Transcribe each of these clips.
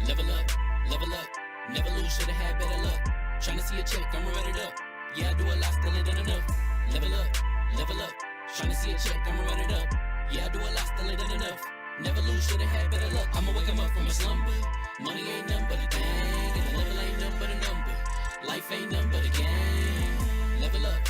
Level up, level up, never lose, should've had better luck. Tryna see a check, I'ma run it up. Yeah, I do a lot, still ain't done enough. Level up, tryna see a check, I'ma run it up. Yeah, I do a lot, still ain't done enough. Never lose, should've had better luck. I'ma wake 'em up from a slumber. Money ain't nothing but a thing, and the level ain't nothing but a number. Life ain't nothing but a game. Level up,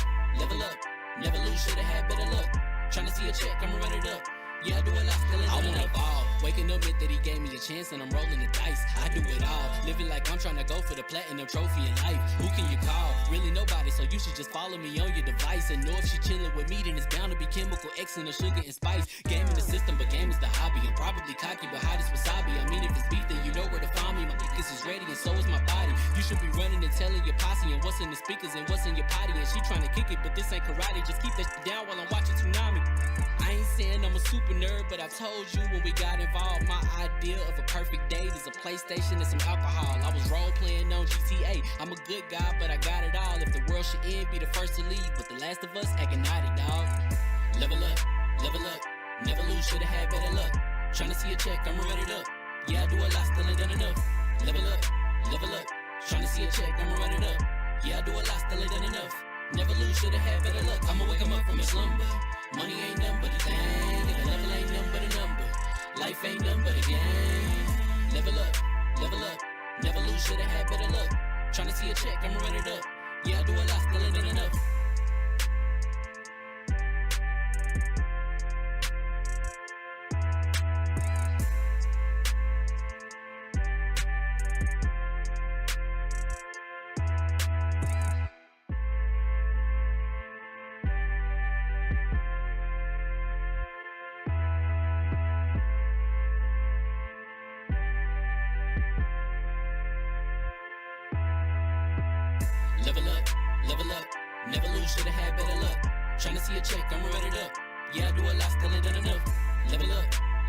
never lose, should've had better luck. Tryna see a check, I'ma run it up. Yeah, I do a lot, still ain't done enough. I wanna ball. Waking up that he gave me a chance and I'm rolling the dice. I do it all, living like I'm trying to go for the platinum trophy in life. Who can you call? Really nobody, so you should just follow me on your device. And know if she chilling with me, then it's bound to be chemical X and the sugar and spice. Game in the system, but game is the hobby. I'm probably cocky, but hot as wasabi. I mean, if it's beef, then you know where to find me. My niggas is ready and so is my body. You should be running and telling your posse and what's in the speakers and what's in your potty. And she trying to kick it, but this ain't karate. Just keep that shit down while I'm watching Tsunami. I ain't saying I'm a super nerd, but I told you when we got involved, my idea of a perfect date is a PlayStation and some alcohol. I was role playing on GTA. I'm a good guy, but I got it all. If the world should end, be the first to leave, but the last of us acting naughty, dog. Level up, never lose, should've had better luck. Tryna see a check, I'ma run it up. Yeah, I do a lot, still ain't done enough. Level up, tryna see a check, I'ma run it up. Yeah, I do a lot, still ain't done enough. Never lose, should've had better luck. I'ma wake 'em up from a slumber. Money ain't nothing but a thing, and the level ain't nothing but a number. Life ain't nothing but a game. Level up, never lose, should've had better luck. Tryna see a check, I'ma run it up. Yeah, I do a lot, still ain't done enough. Level up, never lose, should've had better luck. Tryna see a check, I'ma run it up. Yeah, I do a lot, still ain't done enough.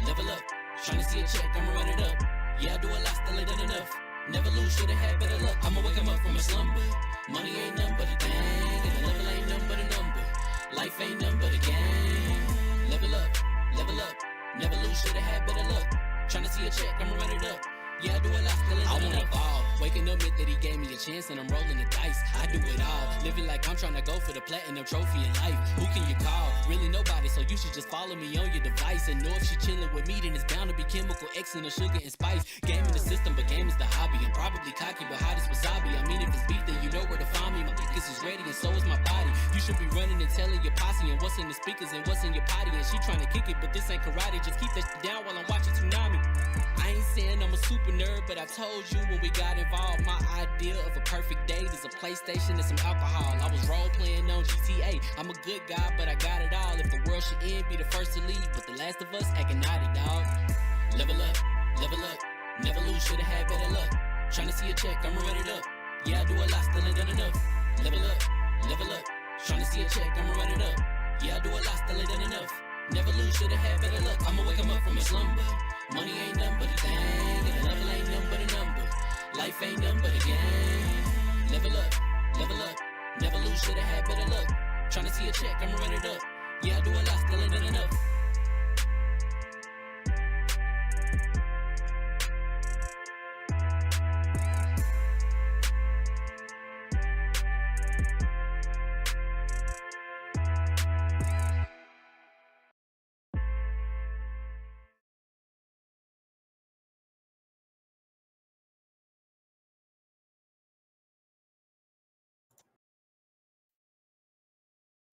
Level up, tryna see a check, I'ma run it up. Yeah, I do a lot, still ain't done enough. Never lose, should've had better luck. I'ma wake 'em up from a slumber. Money ain't nothing but a thing, and the level ain't nothing but a number. Life ain't nothing but a game. Level up, never lose, should've had better luck. Tryna see a check, I'ma run it up. Yeah, I do a lot, still ain't done enough. I wanna ball. Waking up that he gave me a chance and I'm rolling the dice. I do it all, living like I'm trying to go for the platinum trophy in life. Who can you call? Really nobody, so you should just follow me on your device. And know if she chilling with me, then it's bound to be chemical X and the sugar and spice. Game in the system, but game is the hobby. I'm probably cocky, but hot as wasabi. I mean, if it's beef, then you know where to find me. My niggas is ready and so is my body. You should be running and telling your posse and what's in the speakers and what's in your potty. And she trying to kick it, but this ain't karate. Just keep that shit down while I'm watching Tsunami. I ain't saying I'm a super nerd, but I told you when we got involved, my idea of a perfect date is a PlayStation and some alcohol. I was role playing on GTA. I'm a good guy, but I got it all. If the world should end, be the first to leave, but the last of us acting naughty, dog. Level up, never lose, should've had better luck. Tryna see a check, I'ma run it up. Yeah, I do a lot, still ain't done enough. Level up, tryna see a check, I'ma run it up. Yeah, I do a lot, still ain't done enough. Never lose, should've had better luck. I'ma wake 'em up from a slumber. Money ain't nothing but a thing, and the level ain't nothing but a number. Life ain't nothing but a game. Level up, never lose, should've had better luck. Tryna see a check, I'ma run it up. Yeah, I do a lot, still ain't done enough.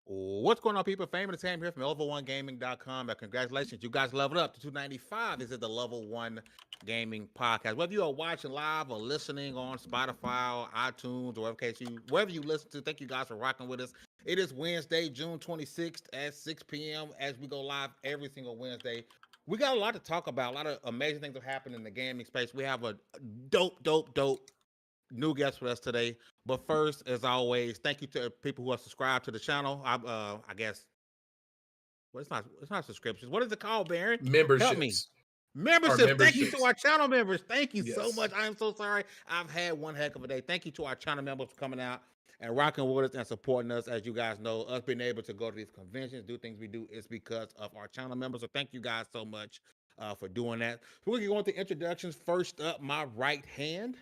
What's going on, people? Fame Entertainment here from Lv1Gaming.com. Congratulations, you guys leveled up to 295. This is the Level 1 Gaming Podcast. Whether you are watching live or listening on Spotify or iTunes or wherever you listen to, thank you guys for rocking with us. It is Wednesday, June 26th at 6 p.m. as we go live every single Wednesday. We got a lot to talk about. A lot of amazing things have happened in the gaming space. We have a dope new guest with us today. But first, as always, thank you to people who are subscribed to the channel. I guess it's not subscriptions. What is it called, Baron? Memberships. Help me. Memberships. Thank you to our channel members. Thank you so much. I am so sorry. I've had one heck of a day. Thank you to our channel members for coming out and rocking with us and supporting us. As you guys know, us being able to go to these conventions, do things we do is because of our channel members. So thank you guys so much. for doing that. So we can go into introductions. First up, my right hand,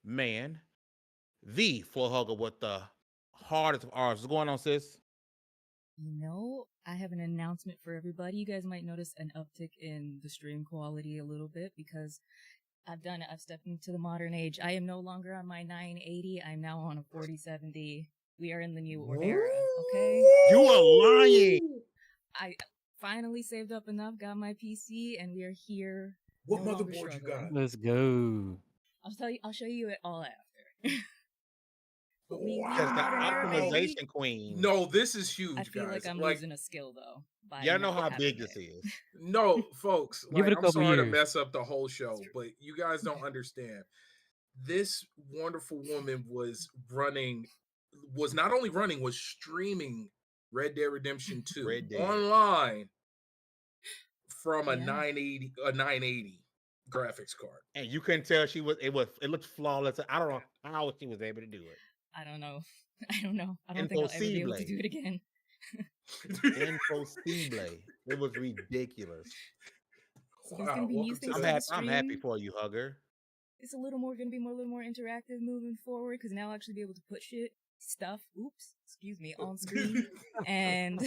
man, the floor hugger with the hardest of R's. What's going on, sis? I have an announcement for everybody. You guys might notice an uptick in the stream quality a little bit because I've done it. I've stepped into the modern age. I am no longer on my 980. I'm now on a 4070. We are in the new era, okay? You are lying. I finally saved up enough, got my PC, and we are here. What no longer motherboard you struggling. got? Let's go. I'll show you it all after. But we Because the modern era, baby. optimization queen. No, this is huge, I feel guys. like I'm losing a skill though. Y'all know how not big having this it. is. No, folks. Give it a I'm couple sorry to years. mess up the whole show, but you guys don't understand. This wonderful woman was not only running, was streaming Red Dead Redemption 2 Red Dead. online from a Yeah. 980 graphics card. And you couldn't tell it looked flawless. I don't know how she was able to do it. I don't know. I don't think I'll ever be able to do it again. Impossible. It was ridiculous. So there's gonna be new things on the I'm happy stream. for you, Hugger. It's a little more gonna be a little more interactive moving forward because now I'll actually be able to put stuff. Excuse me, on screen. And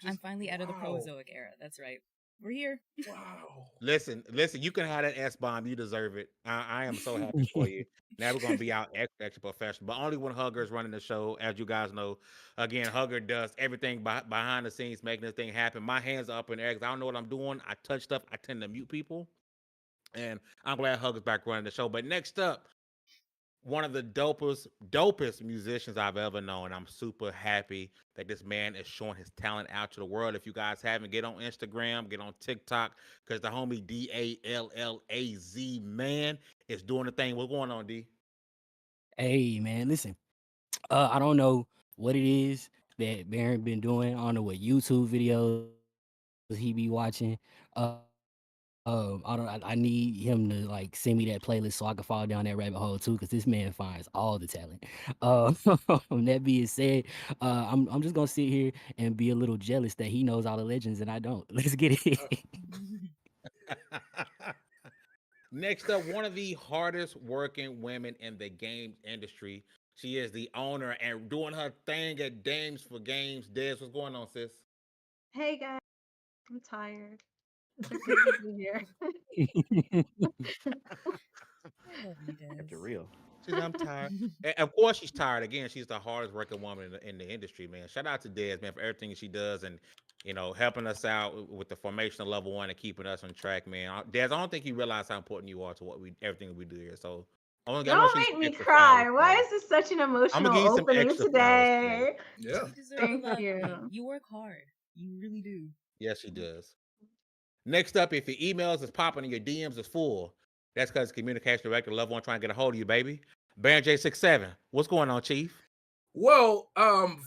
I'm finally out of the Prozoic era. That's right. We're here. Wow. Listen, you can have that S-bomb. You deserve it. I am so happy for you. Now we're going to be out extra professional, but only when Hugger is running the show. As you guys know, again, Hugger does everything behind the scenes, making this thing happen. My hands are up in the air because I don't know what I'm doing. I touch stuff. I tend to mute people. And I'm glad Hugger's back running the show. But next up, one of the dopest musicians I've ever known. I'm super happy that this man is showing his talent out to the world. If you guys haven't, get on Instagram, get on TikTok, because the homie DALLAZ man is doing the thing. What's going on, D? Hey, man, listen. I don't know what it is that Baron been doing. I don't know what YouTube videos he be watching. I need him to like send me that playlist so I can fall down that rabbit hole too, because this man finds all the talent. That being said, I'm just gonna sit here and be a little jealous that he knows all the legends and I don't. Let's get it. Next up, one of the hardest working women in the games industry. She is the owner and doing her thing at Dames for Games. Des, what's going on, sis? Hey guys, I'm tired. Good to be here. I love you, Des. Kept it real. I'm tired. And of course, she's tired. Again, she's the hardest working woman in the industry, man. Shout out to Des, man, for everything she does and, helping us out with the formation of level 1 and keeping us on track, man. Des, I don't think you realize how important you are to everything we do here. So, Don't make me cry. Why is this such an emotional opening today? Yeah. You deserve Thank love, you. honey. You work hard. You really do. Yes, she does. Next up, if your emails is popping and your DMs is full, that's because communication director level 1 trying to get a hold of you, baby. Baron J67, what's going on, Chief? Well,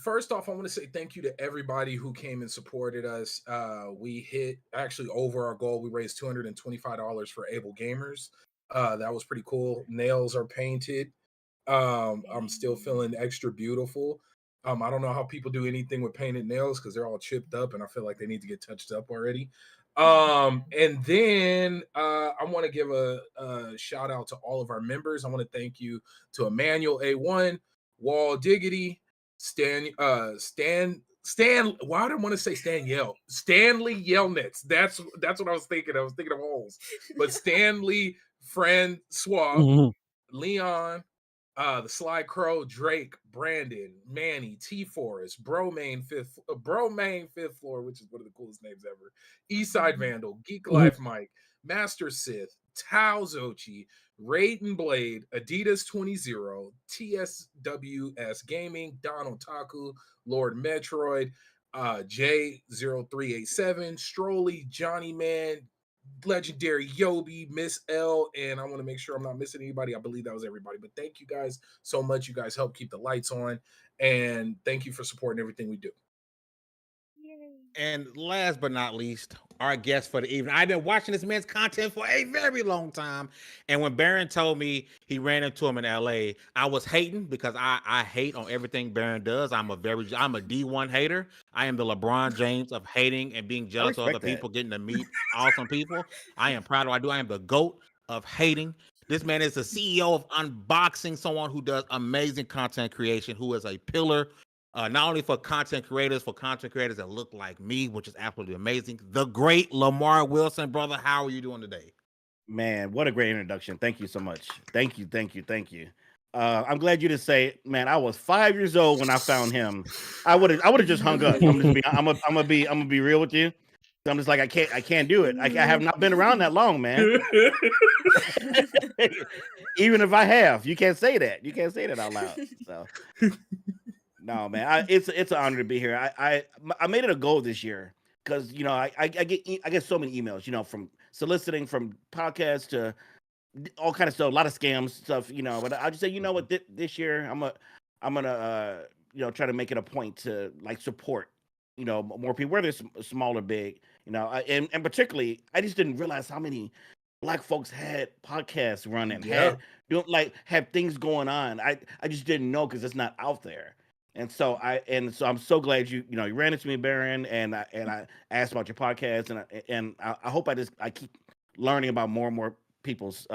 first off, I want to say thank you to everybody who came and supported us. We hit actually over our goal. We raised $225 for Able Gamers. That was pretty cool. Nails are painted. I'm still feeling extra beautiful. I don't know how people do anything with painted nails because they're all chipped up and I feel like they need to get touched up already. And then I want to give a shout out to all of our members. I want to thank you to Emmanuel A1, Wall Diggity, Stan. Why do I want to say Stanley Yelnats. That's what I was thinking. I was thinking of holes, but Stanley, Francois, Leon, the Sly Crow, Drake, Brandon, Manny, T Forest, Bromain fifth floor, which is one of the coolest names ever. Eastside Vandal, Geek Life Mike, Master Sith, Tao Zochi, Raiden Blade, Adidas 20, TSWS Gaming, Don Otaku, Lord Metroid, J0387, Strolly, Johnny Man, Legendary Yobi, Miss L, and I want to make sure I'm not missing anybody. I believe that was everybody, but thank you guys so much. You guys help keep the lights on, and thank you for supporting everything we do. Yay. And last but not least, our guest for the evening. I've been watching this man's content for a very long time, and when Baron told me he ran into him in LA, I was hating because I hate on everything Baron does. I'm a D1 hater. I am the LeBron James of hating and being jealous of other people getting to meet awesome people. I am proud of what I do. I am the GOAT of hating. This man is the CEO of Unboxing, someone who does amazing content creation, who is a pillar not only for content creators that look like me, which is absolutely amazing. The great Lamarr Wilson, brother. How are you doing today? Man, what a great introduction. Thank you so much. Thank you. I'm glad you didn't say, man, I was 5 years old when I found him. I would have just hung up. I'm gonna be real with you. I'm just like, I can't do it. I have not been around that long, man. Even if I have, you can't say that. You can't say that out loud. So no, man, it's an honor to be here. I made it a goal this year because I get so many emails, from soliciting from podcasts to all kind of stuff, a lot of scams stuff, But I just say, what, this year I'm gonna try to make it a point to like support more people, whether it's small or big, and particularly I just didn't realize how many Black folks had podcasts running, had things going on. I just didn't know because it's not out there. And so I'm so glad you ran into me, Baron, and I asked about your podcast, and I hope I keep learning about more and more people's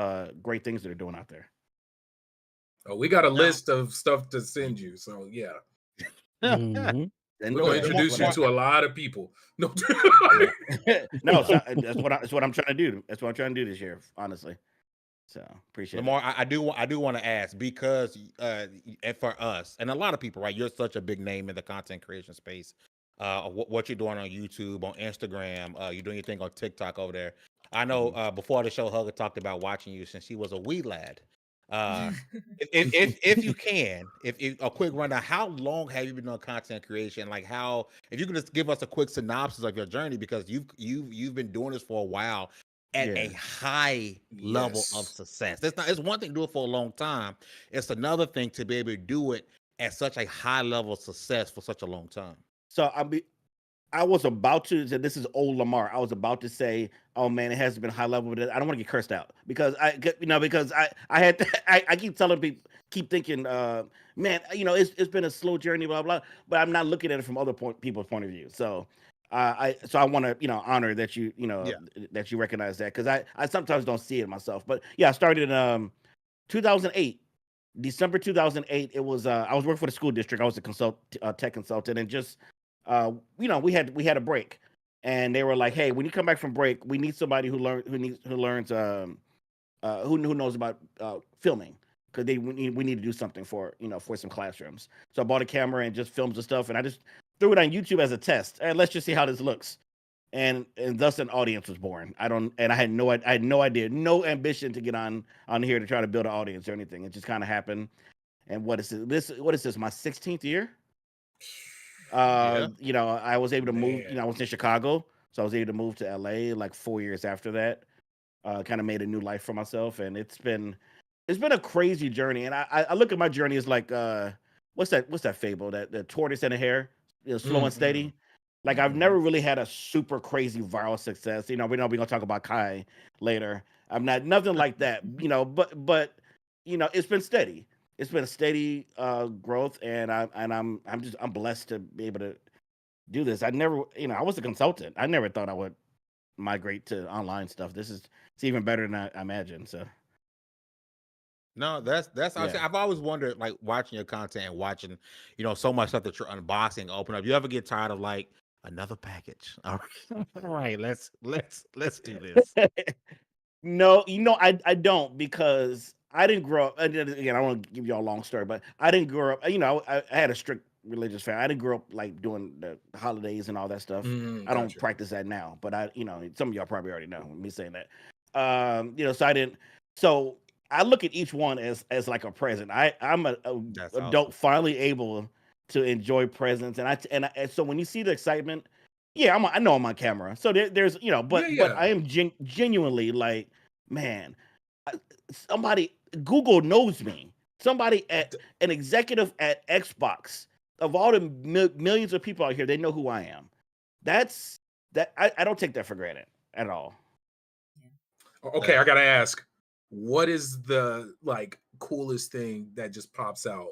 great things that are doing out there. Oh, we got a list of stuff to send you, so yeah. Mm-hmm. We're gonna introduce you to a lot of people. No, no, that's what I'm trying to do. That's what I'm trying to do this year, honestly. So appreciate Lamarr, it. I do want to ask because and for us and a lot of people, right? You're such a big name in the content creation space. What you're doing on YouTube, on Instagram, you're doing your thing on TikTok over there. I know before the show, Hugger talked about watching you since he was a wee lad. If you can, if a quick rundown, how long have you been doing content creation? Like if you could just give us a quick synopsis of your journey, because you've been doing this for a while at a high level of success. It's one thing to do it for a long time. It's another thing to be able to do it at such a high level of success for such a long time. So I was about to say, this is old Lamarr. I was about to say, oh man, it hasn't been high level, but I don't want to get cursed out because I keep telling people, keep thinking, man, it's been a slow journey, blah blah. But I'm not looking at it from other people's point of view. So I want to honor that that you recognize that, because I sometimes don't see it myself. But yeah, I started in 2008, December 2008. It was I was working for the school district. I was a tech consultant, and just we had a break, and they were like, hey, when you come back from break, we need somebody who learns who knows about filming, because we need to do something for some classrooms. So I bought a camera and just filmed the stuff, and I just threw it on YouTube as a test, and let's just see how this looks. And thus an audience was born. I had no idea, no ambition to get on here to try to build an audience or anything. It just kind of happened. And what is this? My 16th year? I was able to move. I was in Chicago, so I was able to move to LA like 4 years after that. Kind of made a new life for myself, and it's been a crazy journey. And I look at my journey as like what's that fable, that the tortoise and the hare, slow and steady. Like I've never really had a super crazy viral success. We're gonna talk about Kai later. I'm not nothing like that. But it's been steady. It's been a steady growth, and I'm blessed to be able to do this. I was a consultant. I never thought I would migrate to online stuff. It's even better than I imagined. So no, that's I've always wondered, like watching your content and watching so much stuff that you're unboxing, open up. You ever get tired of like another package? All right, let's do this. No, I don't, because I didn't grow up. Again, I don't want to give you all a long story, but I didn't grow up. I had a strict religious family. I didn't grow up like doing the holidays and all that stuff. I don't practice that now, but some of y'all probably already know me saying that. So I didn't. So I look at each one as like a present. I'm an adult, awesome, finally able to enjoy presents, and so when you see the excitement, I know I'm on camera, so there's but I am genuinely like, man, somebody, Google knows me. Somebody an executive at Xbox, of all the millions of people out here, they know who I am. That's that I don't take that for granted at all. Okay, I gotta ask, what is the like coolest thing that just pops out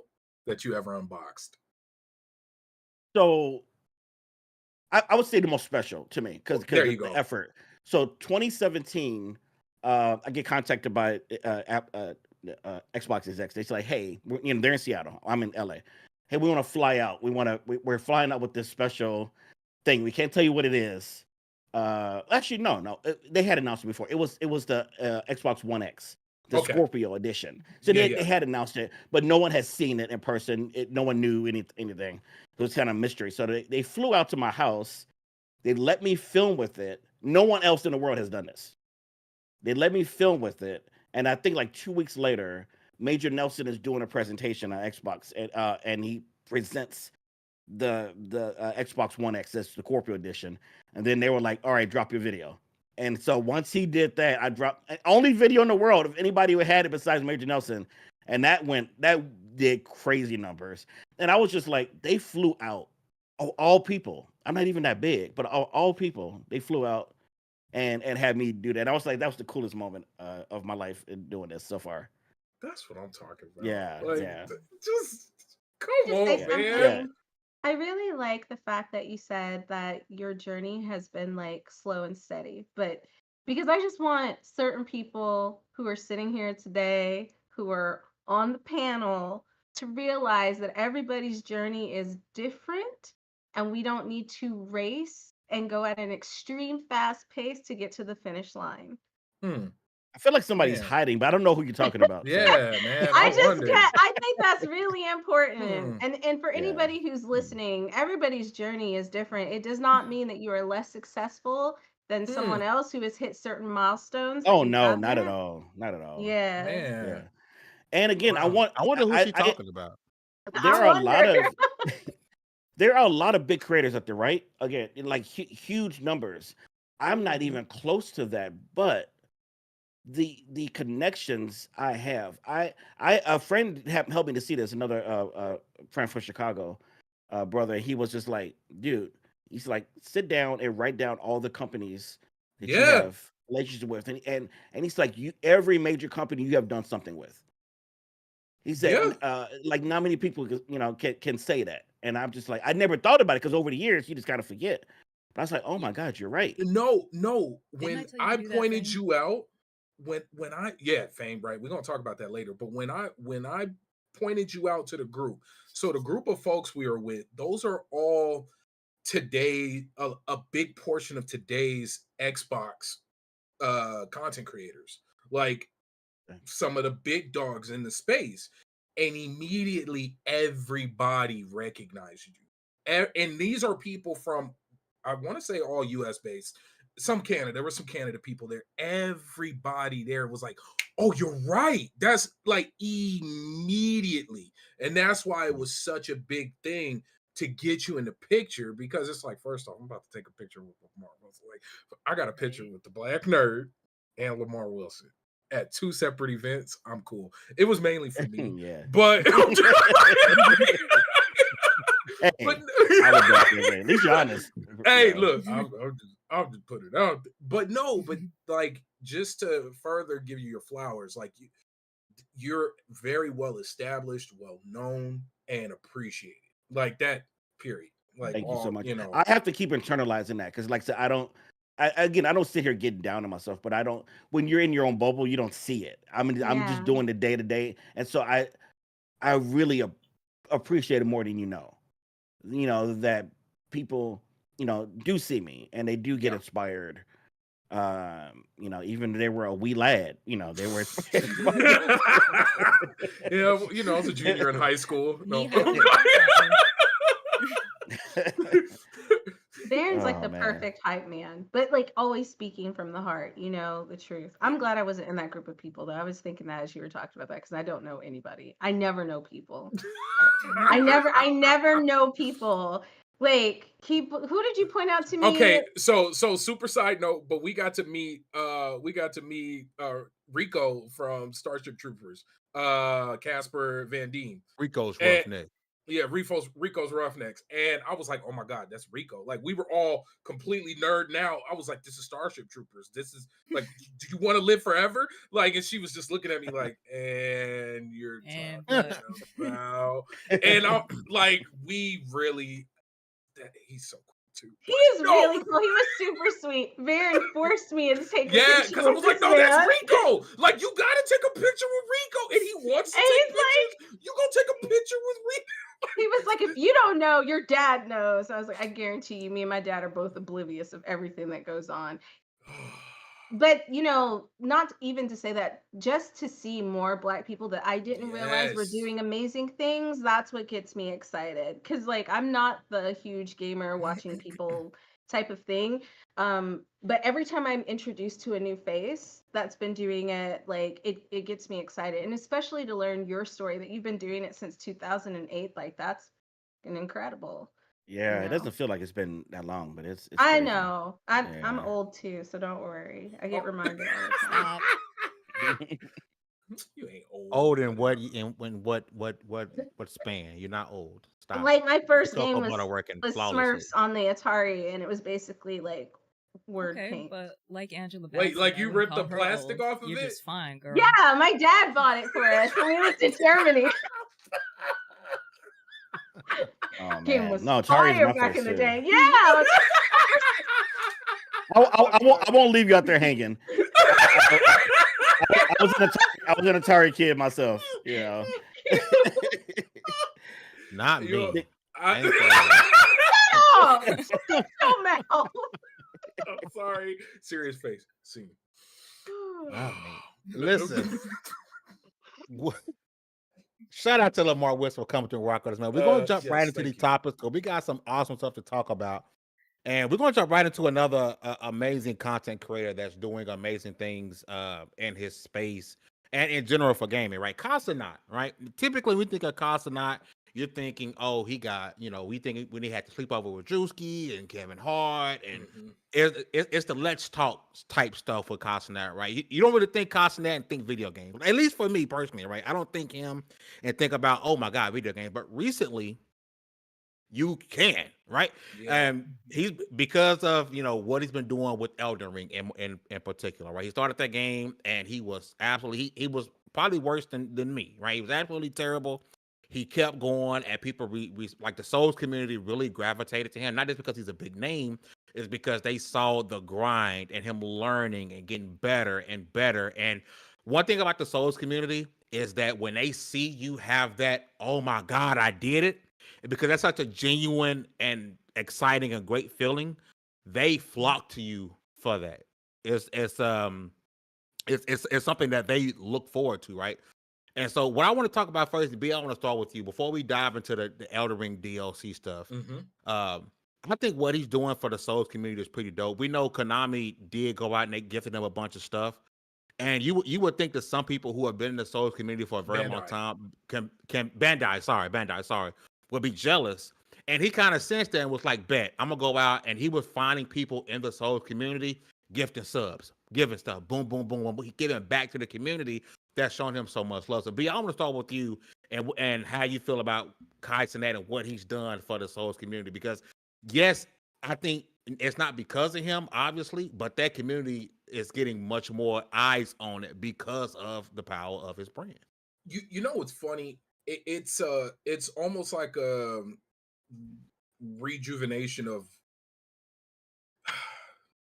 that you ever unboxed? So I would say the most special to me because There you the go. effort. So 2017, I get contacted by Xbox execs. They're like, "Hey, they're in Seattle. I'm in LA. Hey, we want to fly out. We're flying out with this special thing. We can't tell you what it is. Actually, no. They had announced it before. It was the Xbox One X, the Okay. Scorpio edition. So they had announced it, but no one has seen it in person. No one knew anything. It was kind of mystery. So they flew out to my house. They let me film with it. No one else in the world has done this. They let me film with it, and I think like 2 weeks later, Major Nelson is doing a presentation on Xbox, and he presents the Xbox One X, that's the Scorpio edition, and then they were like, "All right, drop your video." And so once he did that, I dropped only video in the world of anybody who had it besides Major Nelson, and that did crazy numbers. And I was just like, they flew out. All people. I'm not even that big, but all people, they flew out and had me do that. And I was like, that was the coolest moment of my life in doing this so far. That's what I'm talking about. Yeah, like, yeah. Just come on, man. Yeah. I really like the fact that you said that your journey has been like slow and steady, but because I just want certain people who are sitting here today, who are on the panel, to realize that everybody's journey is different and we don't need to race and go at an extreme fast pace to get to the finish line. I feel like somebody's hiding, but I don't know who you're talking about. Yeah, man. I think that's really important. And for anybody who's listening, everybody's journey is different. It does not mean that you are less successful than someone else who has hit certain milestones. Oh no, not at all. Not at all. Yeah. Man. Yeah. And again, I wonder who she's talking about. There are a lot of big creators up there, right? Again, like huge numbers. I'm not even close to that, but the connections I have, a friend helped me to see this. Another friend from Chicago, brother. He was just like, dude, he's like, sit down and write down all the companies that you have relationships with, and he's like, every major company you have done something with. He said, like, not many people, can say that. And I'm just like, I never thought about it because over the years you just kind of forget. But I was like, oh my God, you're right. No. When I pointed you out, when I Fame, right? We're gonna talk about that later. But when I pointed you out to the group, so the group of folks we are with, those are all today a big portion of today's Xbox content creators, like some of the big dogs in the space, and immediately everybody recognized you. And these are people from, I want to say, all US based, some Canada. There were some Canada people there. Everybody there was like, oh, you're right. That's like immediately. And that's why it was such a big thing to get you in the picture, because it's like, first off, I'm about to take a picture with Lamar Wilson. Like, I got a picture with the Black Nerd and Lamar Wilson at two separate events. I'm cool. It was mainly for me. Yeah. But hey, at least you're honest. Hey, look, I'll just put it out. But no, but like, just to further give you your flowers, like you're very well established, well known, and appreciated. Like that, period. Like, thank you so much. You know, I have to keep internalizing that because, like I said, I don't sit here getting down on myself, but I don't. When you're in your own bubble, you don't see it. I'm just doing the day to day, and so I really appreciate it more than you know. You know that people, do see me and they do get inspired. Even they were a wee lad, they were. Yeah, I was a junior in high school. No. Baron's like the perfect hype man, but like always speaking from the heart, the truth. I'm glad I wasn't in that group of people though. I was thinking that as you were talking about that, because I don't know anybody. I never know people. I never know people. Like, who did you point out to me? Okay, so super side note, but we got to meet Rico from Starship Troopers, Casper Van Dien. Rico's roughneck. Yeah, Rico's Roughnecks. And I was like, oh my God, that's Rico. Like, we were all completely nerding out. I was like, this is Starship Troopers. This is like, do you want to live forever? Like, and she was just looking at me like, and you're And talking about. And I'm like, we really, he's so cool too. He is really cool. He was super sweet. Varen forced me into taking a picture. Because I was like, no, that's Rico. Like, you gotta take a picture with Rico. And he wants to take pictures. You gonna take a picture with Rico? He was like, if you don't know, your dad knows. I was like, I guarantee you, me and my dad are both oblivious of everything that goes on. But, you know, not even to say that, just to see more Black people that I didn't realize were doing amazing things, that's what gets me excited. Because, like, I'm not the huge gamer watching people type of thing. But every time I'm introduced to a new face that's been doing it, like, it gets me excited. And especially to learn your story, that you've been doing it since 2008. Like, that's incredible. Yeah, it doesn't feel like it's been that long, but it's I crazy. know. I'm old too, so don't worry. I get reminded all the time. You ain't old. Old in what span? You're not old. Stop. Like, my first Cocoa game butter was working Smurfs flawlessly. on the Atari, and it was basically like word Okay, paint. but like Angela Wait, Bassett, like, I you wouldn't ripped call the her plastic old. off of You're it? just fine, girl. Yeah, my dad bought it for us when we went to Germany. Oh Game man, was no, Atari is fire my back first in the too. day. Yeah. I won't leave you out there hanging. I was an Atari kid myself, you know. Not me. So mad. I'm sorry. Serious face. See me. Not me. Listen. Shout out to Lamarr Whistle for coming to rock with us, man. We're gonna jump right into these topics because we got some awesome stuff to talk about. And we're going to jump right into another amazing content creator that's doing amazing things in his space and in general for gaming, right? Kai Cenant, right? Typically, we think of Kai Cenant, you're thinking, oh, he got, we think when he had to sleep over with Drewski and Kevin Hart, and it's the let's talk type stuff with Kai Cenant, right? You don't really think Kai Cenant and think video games, at least for me personally, right? I don't think him and think about, oh my God, video games. But recently, you can, right? And he's because of what he's been doing with Elden Ring in particular, right? He started that game and he was absolutely he was probably worse than me, right? He was absolutely terrible. He kept going, and people like the Souls community really gravitated to him, not just because he's a big name, it's because they saw the grind and him learning and getting better and better. And one thing about the Souls community is that when they see you have that, oh my God, I did it, because that's such a genuine and exciting and great feeling, they flock to you for that. It's something that they look forward to, right? And so what I want to talk about first, B, I want to start with you before we dive into the Elden Ring DLC stuff. I think what he's doing for the Souls community is pretty dope. We know Konami did go out and they gifted them a bunch of stuff. And you would think that some people who have been in the Souls community for a very long time Bandai, would be jealous. And he kind of sensed that and was like, bet, I'm gonna go out. And he was finding people in the Souls community, gifting subs, giving stuff, boom, boom, boom, boom. He giving back to the community that's shown him so much love. So B, I want to start with you and how you feel about Kai Cenant and what he's done for the Souls community. Because yes, I think it's not because of him, obviously, but that community is getting much more eyes on it because of the power of his brand. You know what's funny? It's almost like a rejuvenation of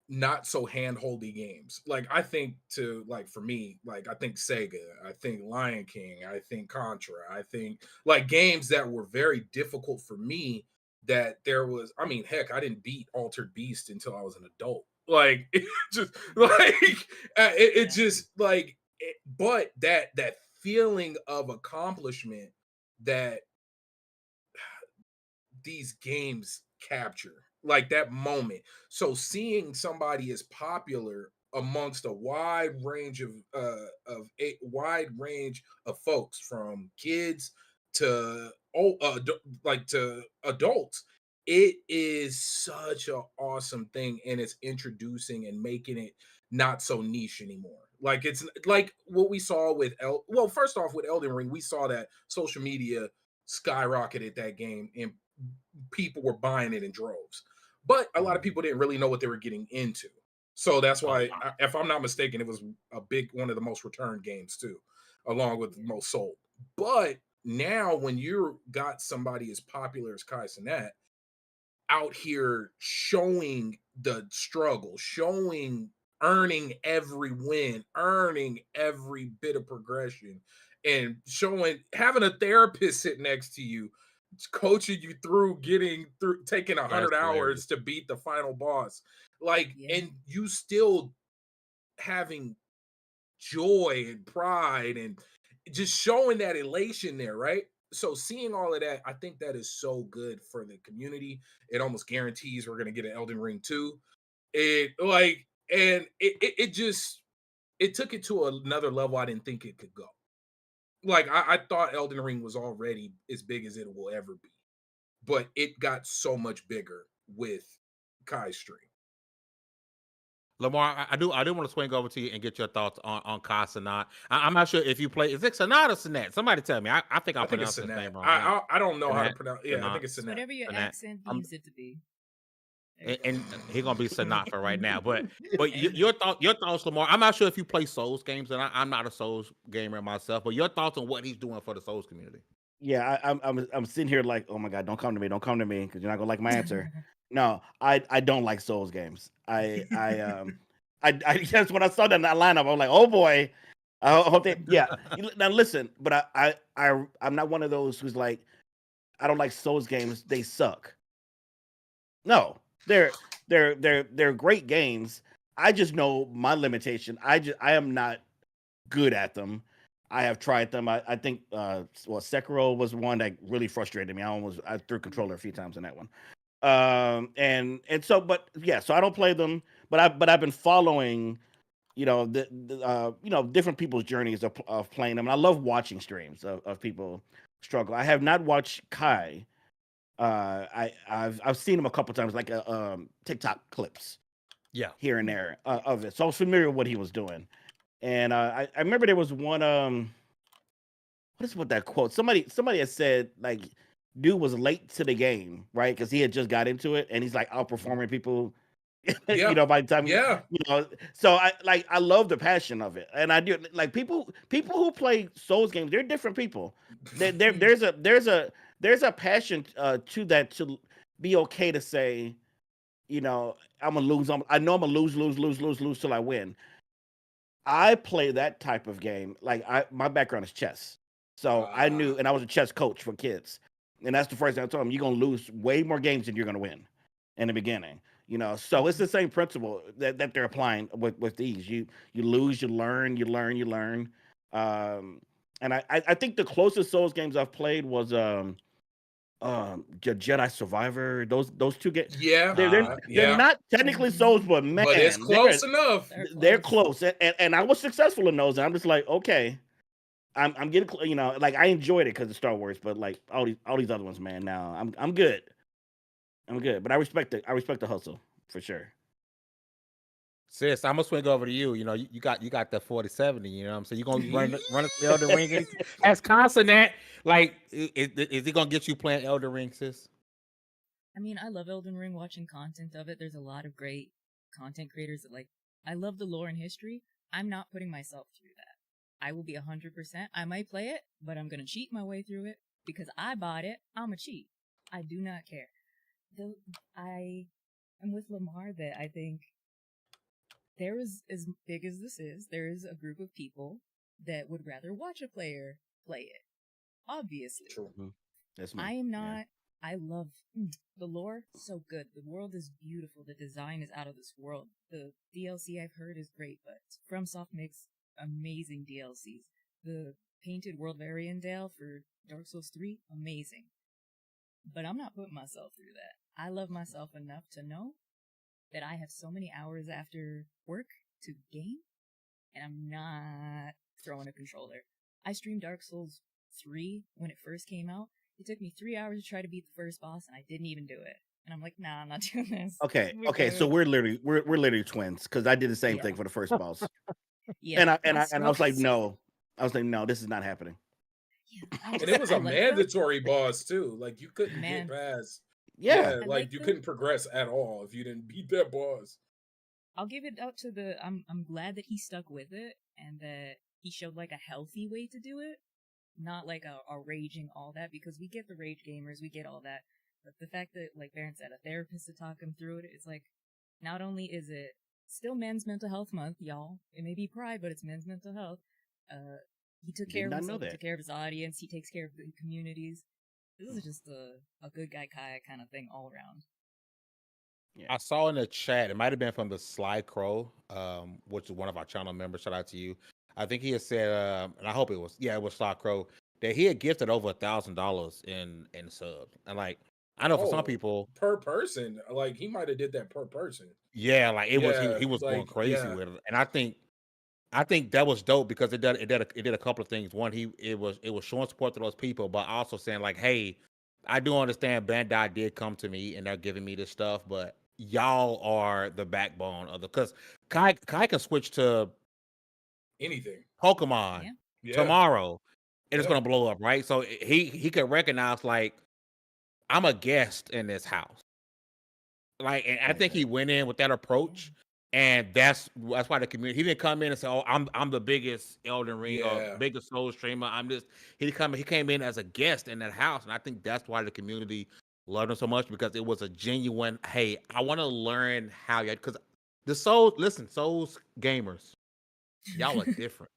not so handholdy games. Like, I think for me, like, I think Sega, I think Lion King, I think Contra, I think like games that were very difficult for me, that there was, I mean, heck, I didn't beat Altered Beast until I was an adult. Like, it just like it just like but that feeling of accomplishment that these games capture, like that moment. So seeing somebody as popular amongst a wide range of folks, from kids to to adults, it is such an awesome thing, and it's introducing and making it not so niche anymore. Like, it's like what we saw with first off, with Elden Ring, we saw that social media skyrocketed that game, and people were buying it in droves. But a lot of people didn't really know what they were getting into. So that's why, if I'm not mistaken, it was one of the most returned games too, along with the most sold. But now, when you got somebody as popular as Kai Cenant out here showing the struggle, earning every win, earning every bit of progression, and having a therapist sit next to you, coaching you through taking 100 hours to beat the final boss, and you still having joy and pride and just showing that elation there, right? So seeing all of that, I think that is so good for the community. It almost guarantees we're gonna get an Elden Ring 2. It took it to another level I didn't think it could go. I thought Elden Ring was already as big as it will ever be, but it got so much bigger with Kai's stream. Lamarr, I do want to swing over to you and get your thoughts on Kai Cenant. I'm not sure if you play. Is it Cenat or Cenat? Somebody tell me. I think I'm pronouncing his name wrong. I don't know how to pronounce. Yeah, I think it's Cenat. Whatever your accent deems it to be. And he's gonna be Cenat for right now. But your thoughts, Lamarr. I'm not sure if you play Souls games, and I'm not a Souls gamer myself. But your thoughts on what he's doing for the Souls community? Yeah, I'm sitting here like, oh my God, don't come to me, because you're not gonna like my answer. No, I don't like Souls games. I just when I saw that in that lineup, I was like, oh boy. I hope they Now listen, but I'm not one of those who's like, I don't like Souls games, they suck. No, they're great games. I just know my limitation. I am not good at them. I have tried them. I think Sekiro was one that really frustrated me. I threw controller a few times in that one. So I don't play them, but I've been following, the different people's journeys of playing them. And I love watching streams of people struggle. I have not watched Kai. I've seen him a couple times, like TikTok clips, here and there of it. So I was familiar with what he was doing, and I remember there was one. What is with that quote? Somebody had said like, dude was late to the game, right? Because he had just got into it, and he's like outperforming people. By the time so I love the passion of it, and I do like people who play Souls games. They're different people. There's a passion to that, to be okay to say, I'm gonna lose. I know I'm gonna lose till I win. I play that type of game. My background is chess, so I knew, and I was a chess coach for kids, and that's the first thing I told them: you're gonna lose way more games than you're gonna win in the beginning. So it's the same principle that they're applying with these. You lose, you learn. And I think the closest Souls games I've played was Jedi Survivor. Those two games. They're not technically Souls, but man, but it's close enough. They're close, and I was successful in those. And I'm just like, okay, I'm getting, I enjoyed it because of Star Wars, but like all these other ones, man. Now I'm good. I'm good, but I respect the hustle for sure. Sis, I'm gonna swing over to you. You got the 4070. You know what I'm saying? You gonna run the Elden Ring as Kai Cenant. Like, is he gonna get you playing Elden Ring, sis? I mean, I love Elden Ring. Watching content of it, there's a lot of great content creators that I love the lore and history. I'm not putting myself through that. I will be 100%. I might play it, but I'm gonna cheat my way through it because I bought it. I'm a cheat. I do not care. I am with Lamarr that I think there is, as big as this is, there is a group of people that would rather watch a player play it. Obviously. True. That's me. I am not. Yeah. I love the lore. So good. The world is beautiful. The design is out of this world. The DLC I've heard is great, but FromSoft makes amazing DLCs. The painted world of Ariandel for Dark Souls 3, amazing. But I'm not putting myself through that. I love myself enough to know that I have so many hours after work to game, and I'm not throwing a controller. I streamed Dark Souls 3 when it first came out. It took me 3 hours to try to beat the first boss, and I didn't even do it. And I'm like, nah, I'm not doing this. Okay. So we're literally twins, because I did the same thing for the first boss. And I was like, no. This is not happening. And it was a I like mandatory boss too. Like you couldn't Man. get past. Yeah. I like like you the- couldn't progress at all if you didn't beat that boss. I'll give it out to the. I'm glad that he stuck with it and that he showed like a healthy way to do it, not like a raging all that, because we get the rage gamers, we get all that, but the fact that like Baron said, a therapist to talk him through it is like, not only is it still Men's Mental Health Month, y'all. It may be Pride, but it's Men's Mental Health. He took care of himself, he took care of his audience, he takes care of the communities. This is just a good guy Kai kind of thing all around. Yeah. I saw in the chat, it might have been from the Sly Crow, which is one of our channel members. Shout out to you. I think he had said, and I hope it was Sly Crow, that he had gifted over $1,000 in subs. And like, I know for some people per person, like he might have did that per person. Yeah, like he was going crazy with it. And I think that was dope because it did a couple of things. One, it was showing support to those people, but also saying like, hey, I do understand Bandai did come to me and they're giving me this stuff, but y'all are the backbone of because Kai can switch to anything Pokemon tomorrow and it's gonna blow up, right? So he could recognize like, I'm a guest in this house. Like, and I think he went in with that approach, and that's why the community. He didn't come in and say, "Oh, I'm the biggest Elden Ring or biggest Soul streamer." He came in as a guest in that house, and I think that's why the community loved him so much because it was a genuine. Hey, I want to learn how you because the Souls gamers, y'all are different.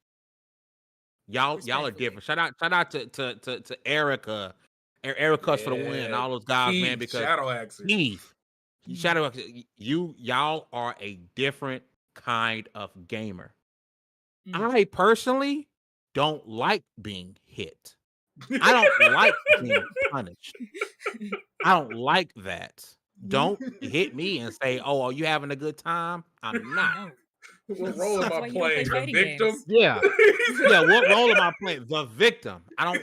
Y'all are different. Shout out to Erica. Erica's for the win, and all those guys, Keith, man. Because Shadow Axer. Shadow, y'all are a different kind of gamer. I personally don't like being hit. I don't like being punished. I don't like that. Don't hit me and say, "Oh, are you having a good time?" I'm not. What role am I playing? The victim? Yeah. What role am I playing? The victim. I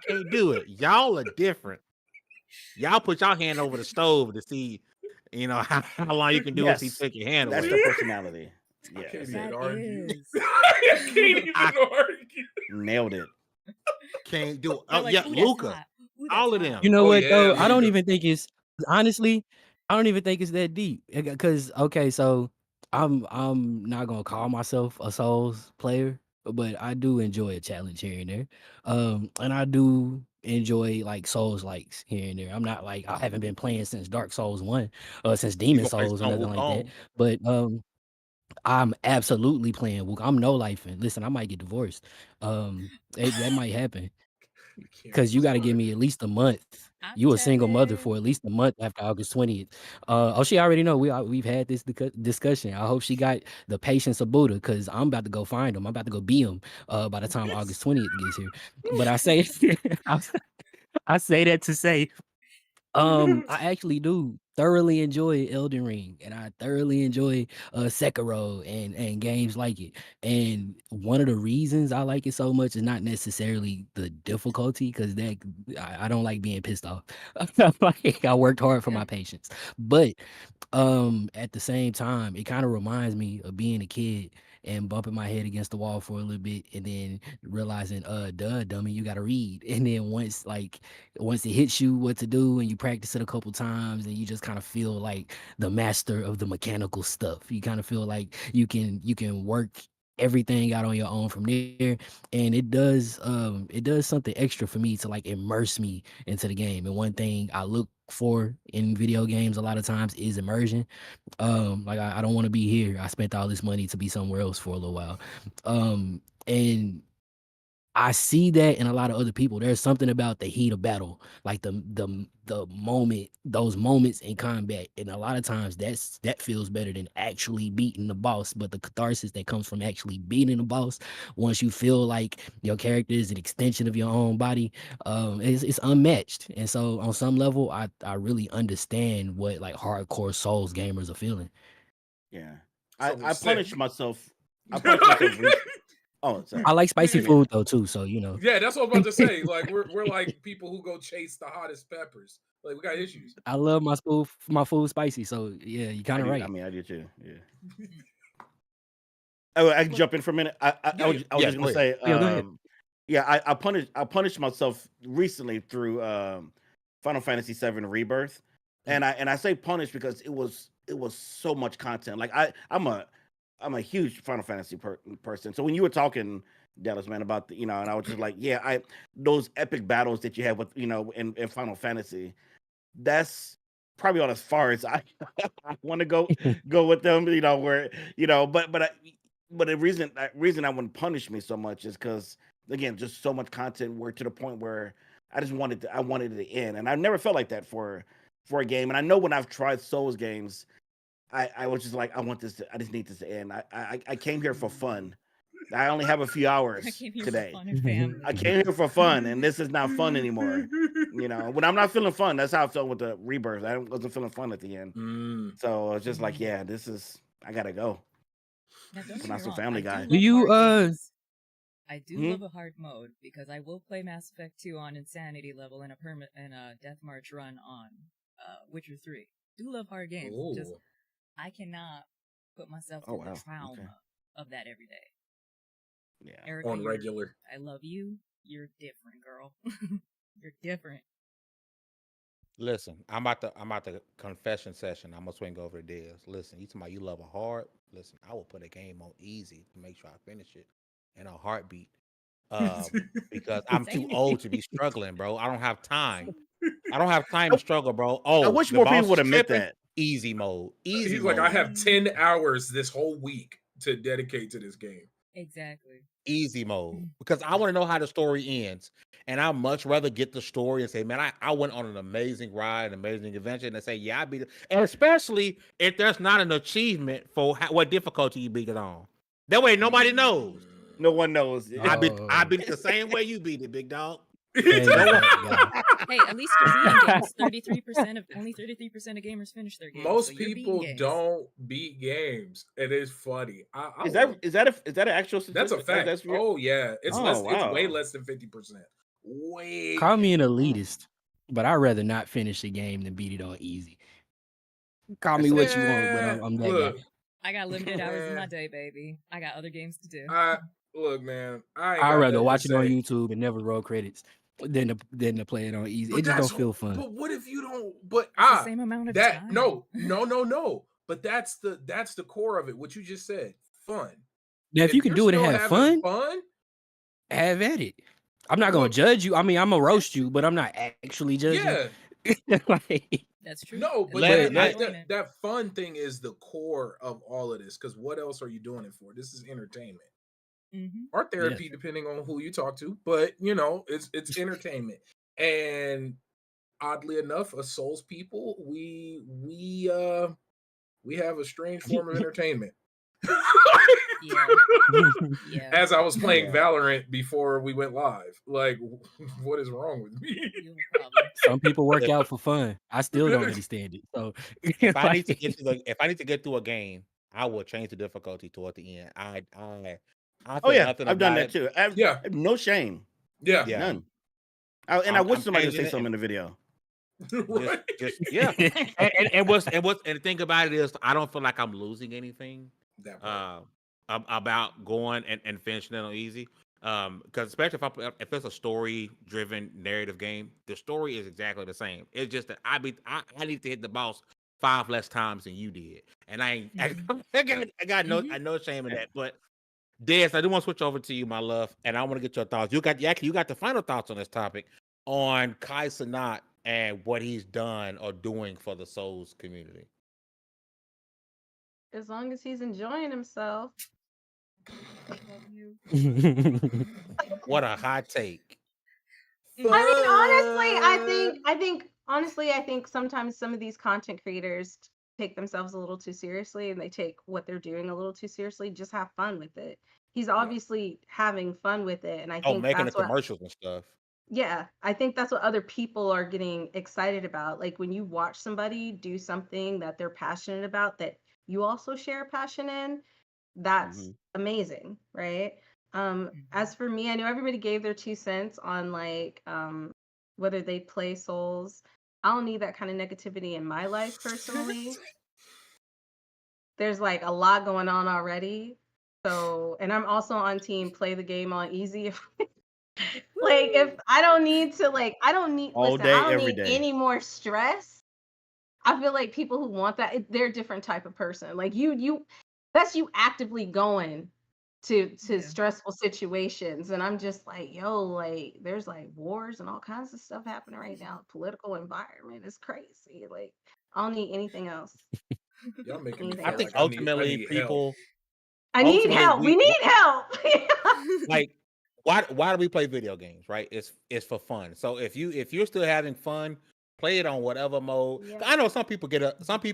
can't do it. Y'all are different. Y'all put your hand over the stove to see, how long you can do it. See, take your hand away. That's the personality. I can't even argue. I can't even argue. Nailed it. Can't do it. They're Oh like, yeah, "Ooh, that's Luca. hot. Ooh, All that's of hot." them. You know what though? I don't Luca. even think it's honestly. I don't even think it's that deep. Because okay, so I'm not gonna call myself a Souls player, but I do enjoy a challenge here and there. And I do enjoy like Souls likes here and there. I'm not like I haven't been playing since Dark Souls 1 or since Demon gonna play Souls or some nothing like that. Wukong. But I'm absolutely playing Wukong. I'm no lifing. Listen, I might get divorced. That might happen. Because you got to give me at least a month. You a single mother for at least a month after August 20th. She already know we've had this discussion. I hope she got the patience of Buddha because I'm about to go find him. I'm about to go be him by the time August 20th gets here. But I say I say that to say I actually do thoroughly enjoy Elden Ring, and I thoroughly enjoy Sekiro and games like it. And one of the reasons I like it so much is not necessarily the difficulty, because that I don't like being pissed off. Like I worked hard for my patience, but at the same time, it kind of reminds me of being a kid and bumping my head against the wall for a little bit, and then realizing, duh, dummy, you gotta read. And then once it hits you what to do and you practice it a couple times and you just kind of feel like the master of the mechanical stuff. You kind of feel like you can work everything out on your own from there. And it does something extra for me to like immerse me into the game. And one thing I look for in video games a lot of times is immersion. Like I don't want to be here. I spent all this money to be somewhere else for a little while. And I see that in a lot of other people. There's something about the heat of battle, like the moment, those moments in combat, and a lot of times that feels better than actually beating the boss. But the catharsis that comes from actually beating the boss, once you feel like your character is an extension of your own body, it's unmatched. And so, on some level, I really understand what like hardcore Souls gamers are feeling. Yeah, So I sick. punished myself. I punished myself. Oh, sorry. I like spicy food though too, so you know. Yeah, that's what I was about to say. Like we're like people who go chase the hottest peppers. Like we got issues. I love my food spicy, so yeah, you kind of right. I mean, I do too. Yeah. Oh, I can jump in for a minute. I was just gonna say, Yeah, go ahead. Yeah, I punished myself recently through Final Fantasy VII Rebirth, and I say punish because it was so much content. Like I'm a huge Final Fantasy person. So when you were talking, Dallas, man, about the, and I was just like, yeah, those epic battles that you have with in Final Fantasy, that's probably on as far as I want to go with them. Where but the reason I wouldn't punish me so much is because again, just so much content. Where to the point where I wanted it to end, and I never felt like that for a game. And I know when I've tried Souls games, I was just like, I just need this to end. I came here for fun. I only have a few I hours came here today. for fun and family. I came here for fun, and this is not fun anymore. When I'm not feeling fun, that's how I felt with the Rebirth. I wasn't feeling fun at the end. So it's just like, yeah, I gotta go. Now, don't I'm get not me so wrong, Family I Guy. do Do love you hard games. I do Hmm? love a hard mode because I will play Mass Effect 2 on Insanity level and a Death March run on Witcher 3. Do love hard games. Just Ooh. I cannot put myself Oh through the wow. trauma Okay. of that every day. Yeah. Erica, On regular. I love you. You're different, girl. You're different. Listen, I'm about to confession session. I'm gonna swing over to Diz. Listen, you talking about you love a hard. Listen, I will put a game on easy to make sure I finish it in a heartbeat. Because I'm too Same. old to be struggling, bro. I don't have time. I don't have time I, to struggle, bro. I Oh, wish the more people boss would is admit tripping. that. Easy mode. Easy He's like, I mode. have 10 hours this whole week to dedicate to this game. Exactly. Easy mode. Because I want to know how the story ends. And I'd much rather get the story and say, man, I went on an amazing ride, an amazing adventure, and say, yeah, I beat it. And especially if there's not an achievement for what difficulty you beat it on. That way nobody knows. No one knows. I beat Oh, it the same way you beat it, big dog. hey, No one. that guy. Hey, at least you're beating games. Only 33% of gamers finish their games. Most so you're people beating games. don't beat games. It is funny. I Is love that an actual That's a statistic? fact. That's real? Oh yeah, it's Oh It's way wow. less than 50%. Way. Call me an Oh. elitist, but I'd rather not finish a game than beat it on easy. Call me That's what you want, but Yeah, I'm that look, guy. I got limited hours in my man. day, baby. I got other games to do. Look, man. I ain't I'd got rather nothing to watch it on say. YouTube and never roll credits than to play it on easy. But It just don't feel fun. But what if you don't? But It's the same amount of time. no. But that's the core of it. What you just said, fun. Now, if you can you're do it and still have having fun, have at it. I'm not well, gonna judge you. I mean, I'm gonna roast you, but I'm not actually judging. yeah, Like, That's true. no, As but long as Let- you're let- enjoying it. that fun thing is the core of all of this. Because what else are you doing it for? This is entertainment. Mhm. Or therapy, depending on who you talk to. But it's entertainment. And oddly enough, us Souls people, we have a strange form of entertainment. Yeah. Yeah. As I was playing Yeah. Valorant before we went live, like, what is wrong with me? You have a problem. some people work out for fun. I still don't understand it. So If I need to like, get through a game, I will change the difficulty toward the end. I Oh feel yeah, nothing I've done about that it. too. I Yeah, have no shame. yeah, Yeah. None. I wish I'm somebody would changing say it something in and the video. right. just yeah. And the thing about it is I don't feel like I'm losing anything That part. about going and finishing it on easy. Because especially if it's a story driven narrative game, the story is exactly the same. It's just that I need to hit the boss 5 less times than you did, and I got no shame in that. But Des, I do want to switch over to you, my love, and I want to get your thoughts. You got the final thoughts on this topic on Kai Cenant and what he's done or doing for the Souls community. As long as he's enjoying himself. I love you. What a hot take. I mean, honestly, I think sometimes some of these content creators take themselves a little too seriously and they take what they're doing a little too seriously. Just have fun with it. He's obviously having fun with it, and I think Making the that's what commercials and stuff. yeah, I think that's what other people are getting excited about. Like when you watch somebody do something that they're passionate about that you also share passion in, that's amazing, right? As for me, I know everybody gave their 2 cents on like whether they play Souls. I don't need that kind of negativity in my life personally. There's like a lot going on already. So, and I'm also on team play the game on easy Like if I don't need to I don't need All listen, day, I don't every need day. any more stress. I feel like people who want that, they're a different type of person. Like that's you actively going to stressful situations. And I'm just like, yo, like there's like wars and all kinds of stuff happening right now. Political environment is crazy. Like I don't need anything else. Y'all making me Anything I feel think else. like I ultimately need help. people I need ultimately help. We need help. like why do we play video games, right? It's for fun. So if you're still having fun, play it on whatever mode. Yeah. I know some people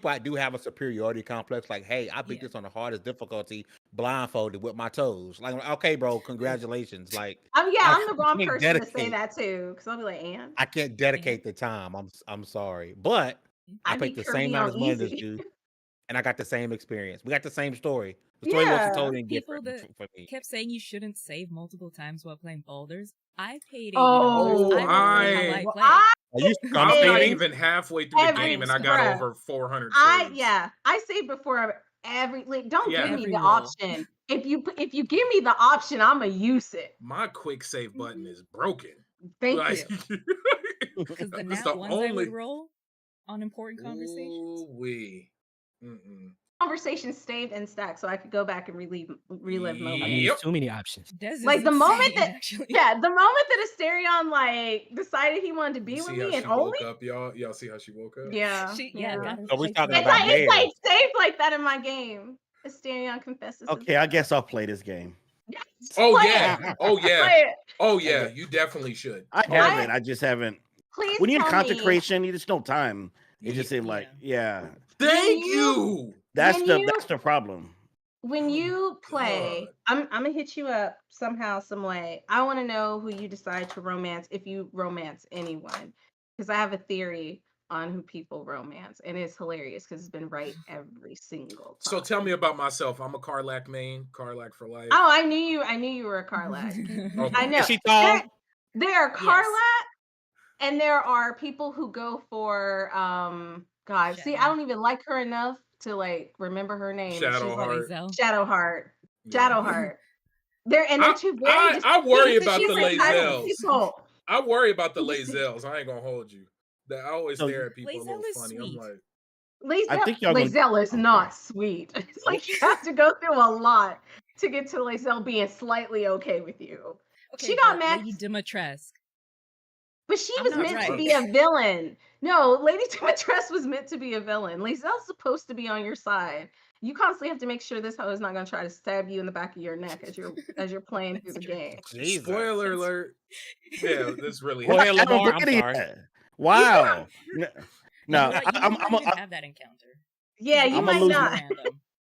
I do have a superiority complex, like, hey, I beat this on the hardest difficulty blindfolded with my toes. Like, okay, bro, congratulations. Like I'm the wrong can't person to say that too. Because I'll be like, Ann, I can't dedicate the time. I'm sorry. But I I paid beat the same Kirby amount on of money as easy. you, and I got the same experience. We got the same story. The story wasn't Yeah. told any People different that for me. kept saying you shouldn't save multiple times while playing boulders. I paid $80. Oh, I will play how I well, play. Are you I'm not saving? even halfway through the Every- game and I got bruh. over 400 saves. I say before don't Yeah. give me Every the roll. option. If you give me the option, I'ma use it. My quick save button is broken. Thank Like, you. Because the That's nat the ones I only- would roll on important conversations. Ooh-wee. Mm-mm. Conversation saved and stacked, so I could go back and relive moments. I mean, Yep. it's too many options. Des Like is the moment insane, that actually. the moment that Asterion like decided he wanted to be You with see how me she and only woke up, y'all? Y'all see how she woke up? yeah. got her So we're place talking right. about It's like bears. saved like that in my game. Asterion confesses. Okay, I guess I'll play this game. Yes, Oh play yeah. it. Oh yeah. Play it. Oh yeah. You definitely should. I Oh, haven't. I just haven't. Please When you're in tell content me creation, you just no time. It just Yeah. seemed like, yeah, Thank When you. that's when the you- that's the problem. when Oh, you play, God. I'm gonna hit you up somehow, some way. I want to know who you decide to romance if you romance anyone, because I have a theory on who people romance, and it's hilarious because it's been right every single time. So tell me about myself. I'm a Carlac main, Carlac for life. Oh, I knew you were a Carlac. Okay. I know. Is she tall? There are Yes. Carlac, and there are people who go for God. See, I Shadow. don't even like her enough to like remember her name. and she's like Shadowheart. Lazel. Shadowheart. Yeah. Shadowheart. They're two very I worry distinct about the different types of Lazels. people. I worry about the Just- Lazels. I ain't gonna hold you. That I always So stare at people a Lazel little is funny. sweet. I'm like, I think y'all gonna- Lazel is okay. not sweet. It's like you have to go through a lot to get to Lazel being slightly okay with you. Okay, She got but Max, Lady Dimitrescu. but she I'm was not meant to right. be a villain. No, Lady Dimitrescu was meant to be a villain. Lazel's supposed to be on your side. You constantly have to make sure this hoe is not going to try to stab you in the back of your neck as you're playing through the game. Jesus. spoiler alert. Yeah, this really Go ahead, I haven't Lamarr. I'm played it sorry. yet. Wow. No, You might even have that encounter. Yeah, you I'ma might lose not. Random.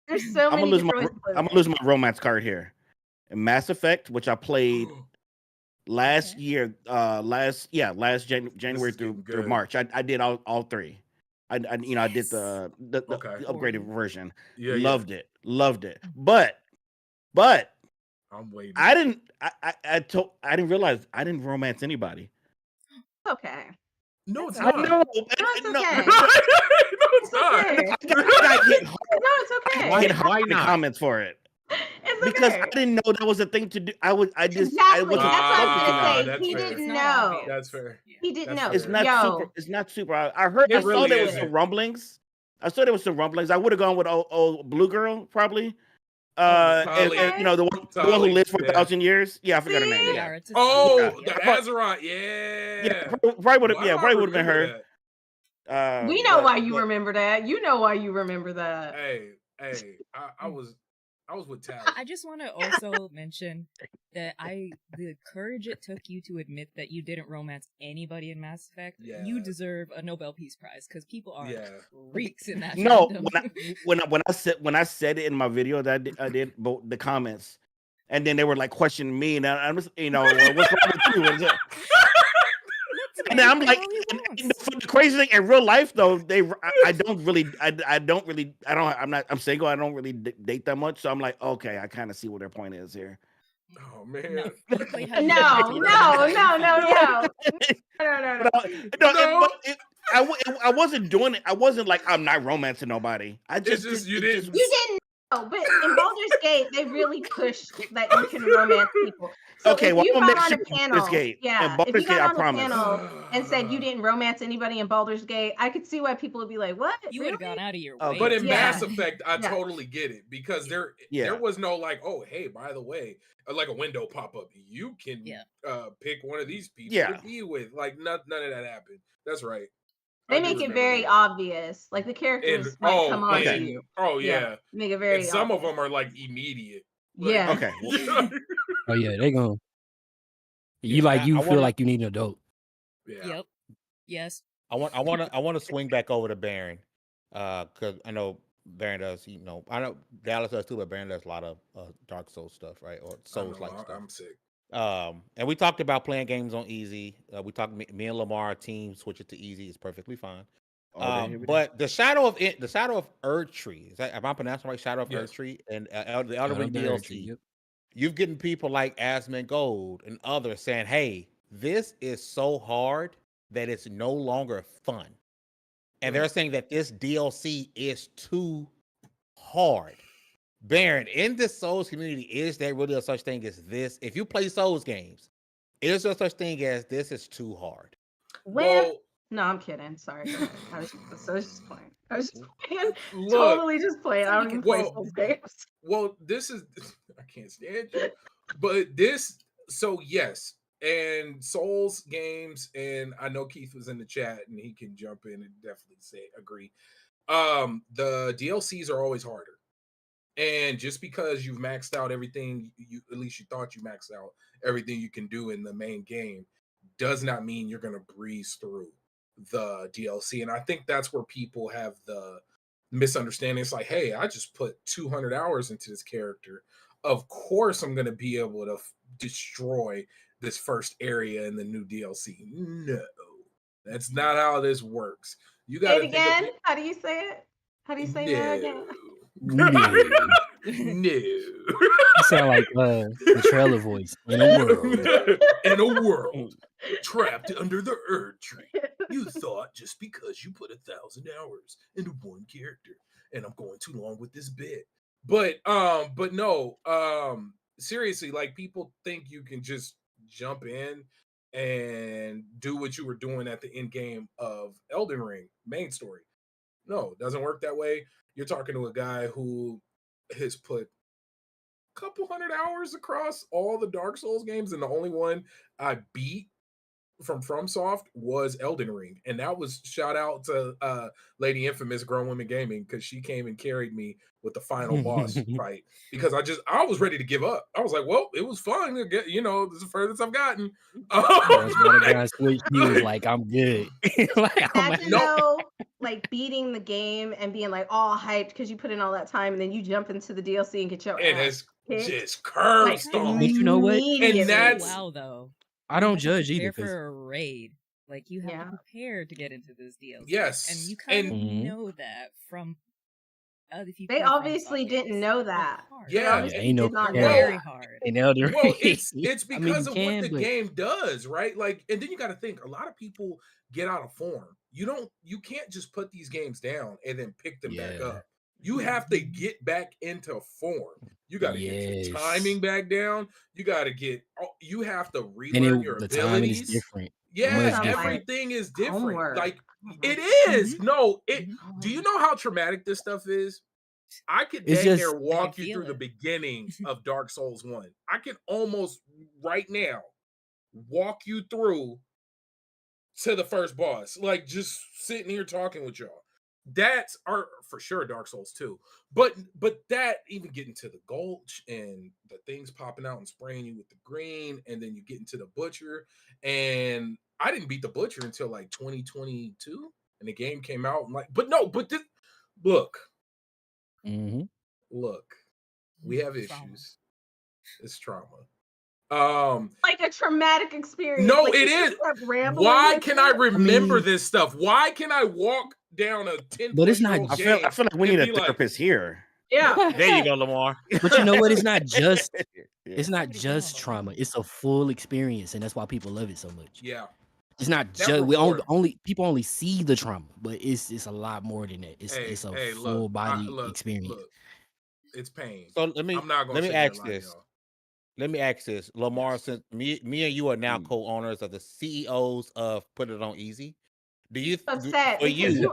There's so I'm many gonna lose my different ways to I'm gonna lose my romance card here. Mass Effect, which I played last Okay. year, last January is getting through good. March. I did all three. I did Yes. the Okay. upgraded version. Yeah, Loved it. But I'm waiting. I didn't realize I didn't romance anybody. Okay. No, it's That's not. No, it's no, okay. No, it's not. okay. I got hit hard. No, it's okay. Why- Hit hard why in the not? comments for it. It's Because okay. I didn't know that was a thing to do. I wasn't Exactly. That's what focusing I on was it. gonna say. He That's fair. didn't It's not know. obvious. That's fair. He didn't That's know. It's fair. not Yo. super. It's not super. I heard. It I saw really there was isn't. some rumblings. I saw there was some rumblings. I would have gone with old Blue Girl probably. Tali. You know the one who Tali, lives for yeah. 1,000 years. Yeah, I forgot her name. See? Yeah, Yara to Oh, see. the Yeah. Azeroth. Yeah. yeah, probably would have. Why Yeah, do I probably would have been remember her. that? We know But- why you but- remember that. You know why you remember that. Hey, I was with Tally. I just want to also mention that the courage it took you to admit that you didn't romance anybody in Mass Effect, Yeah. you deserve a Nobel Peace Prize because people are Yeah. freaks in that. No, fandom. when I said it in my video that I did both the comments, and then they were like questioning me, and I'm just what's wrong with you? And That's And then I'm all like, he and wants. the crazy thing in real life though, I'm single. I don't really date that much, so I'm like, okay, I kind of see what their point is here. Oh man. No, you played how you No, wanted to. no. I wasn't doing it. I wasn't like I'm not romancing nobody. I just It's just you it didn't. You didn't Oh, but in Baldur's Gate, they really push that you can romance people. So Okay, if well, you I'm gonna got make on sure a in Baldur's panel, Gate. In if you Baldur's Gate, got I on a promise. panel and said you didn't romance anybody in Baldur's Gate, I could see why people would be like, "What? You would Really?" have gone out of your Okay. way. But in to Mass do that. Effect, I Yeah. totally get it because there Yeah. was no like, oh hey, by the way, like a window pop up. You can pick one of these people Yeah. to be with. Like none of that happened. That's right. They I do make it remember very that. obvious. Like the characters might come on okay. to you. Oh yeah. Make it very And some obvious. of them are like immediate. Yeah. Okay. Well, Oh yeah, they gonna Yeah, I feel wanna- like you need an adult. Yeah. Yep. Yes. I want to swing back over to Baron, because I know Baron does. I know Dallas does too, but Baron does a lot of Dark Souls stuff, right, or Souls like stuff. I'm sick. And we talked about playing games on easy. We talked me and Lamar team switch it to easy. It's perfectly fine. all day, every day. But the Shadow of Erdtree, am I pronouncing right? Shadow of Yes. Erdtree and the Shout Elden Ring out to DLC. Erdtree, yep. You've getting people like Asmund Gold and others saying, "Hey, this is so hard that it's no longer fun," and they're saying that this DLC is too hard. Baron, in this Souls community, is there really a such thing as this? If you play Souls games, is there such thing as this is too hard? Well, no, I'm kidding. Sorry. Go ahead. I was just playing. I was just playing. Look, Totally just playing. I don't even play well, Souls games. well, this is I can't stand you. But so yes, and Souls games, and I know Keith was in the chat and he can jump in and definitely agree. The DLCs are always harder. And just because you've maxed out everything, at least you thought you maxed out everything you can do in the main game, does not mean you're gonna breeze through the DLC. And I think that's where people have the misunderstanding. It's like, hey, I just put 200 hours into this character. Of course, I'm gonna be able to destroy this first area in the new DLC. No, that's not how this works. You got Say it again. How do you say it? How do you say no again? No. You sound like the trailer voice in a world. In a world trapped under the Erdtree. You thought just because you put 1,000 hours into one character, and I'm going too long with this bit. But no, seriously, like people think you can just jump in and do what you were doing at the end game of Elden Ring main story. No, it doesn't work that way. You're talking to a guy who has put a couple hundred hours across all the Dark Souls games, and the only one I beat from FromSoft was Elden Ring, and that was shout out to Lady Infamous Grown Women Gaming, because she came and carried me with the final boss fight, because I was ready to give up. I was like, well, it was fun to get, this is the furthest I've gotten. He was like, I'm good. Imagine though, like beating the game and being like all hyped because you put in all that time, and then you jump into the DLC and get your ass kicked. Just curb stomped. But you know what? Immediately. And that's wow, though. I don't judge either. Prepare for a raid. Like you have to prepare to get into this DLC. Yes, and you kind of know that from. If you They play obviously FromSoft didn't games. know They're that. hard. Yeah, They ain't no did not know very that. hard. In Elden Ring. Well, it's because of what can, the but- game does, right? Like, and then you got to think, a lot of people get out of form. You can't just put these games down and then pick them back up. You have to get back into form. You got to get your timing back down. You got to you have to relearn your the abilities. timing is different. Yeah, Much everything is different. Homework. Like it is. No, do you know how traumatic this stuff is? I could It's dang just- near walk I you feel through the it. beginning of Dark Souls 1. I can almost right now walk you through to the first boss. Like just sitting here talking with y'all. That's for sure Dark Souls 2. But that even getting to the gulch and the things popping out and spraying you with the green, and then you get into the butcher. And I didn't beat the butcher until like 2022, and the game came out. I'm like, look. Look, we have issues. It's trauma. Like a traumatic experience. No, like, it you is. just kept rambling Why with can it. I remember this stuff? Why can I walk down a 10 But it's not- I feel like we need a therapist here. Yeah. There you go, Lamar. But you know what? It's not just it's not Somebody just go. trauma. It's a full experience, and that's why people love it so much. Yeah. It's not That just reward. people only see the trauma, but it's a lot more than that. It's a Hey, full body look, experience. Look, It's pain. So let me I'm not gonna sit here and ask lie to this. y'all. Let me ask this, Lamarr. Yes. Since me and you are now Mm. co-owners of the CEOs of Put It On Easy, do you Upset for because you?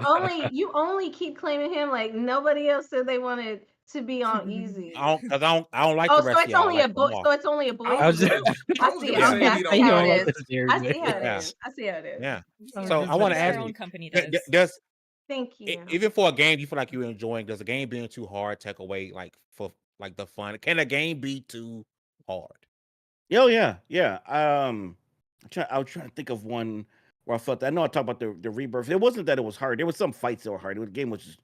you only keep claiming him like nobody else said they wanted to be on easy. I don't like Oh, the so rest of it's y'all. I only like a boy. Lamar. So it's only a I boys was league. gonna, I was gonna I say see. I we see don't how like it is. I Jerry, see how it Yeah. is. I see how it is. Yeah. Yeah, So I want to our ask own you, company d- d- does. does Thank you. even for a game you feel like you're enjoying, does a game being too hard take away like for like the fun? Can a game be too hard? Oh yeah. I was trying to think of one where I felt that. I know I talked about the rebirth. It wasn't that it was hard. There was some fights that were hard. The game was just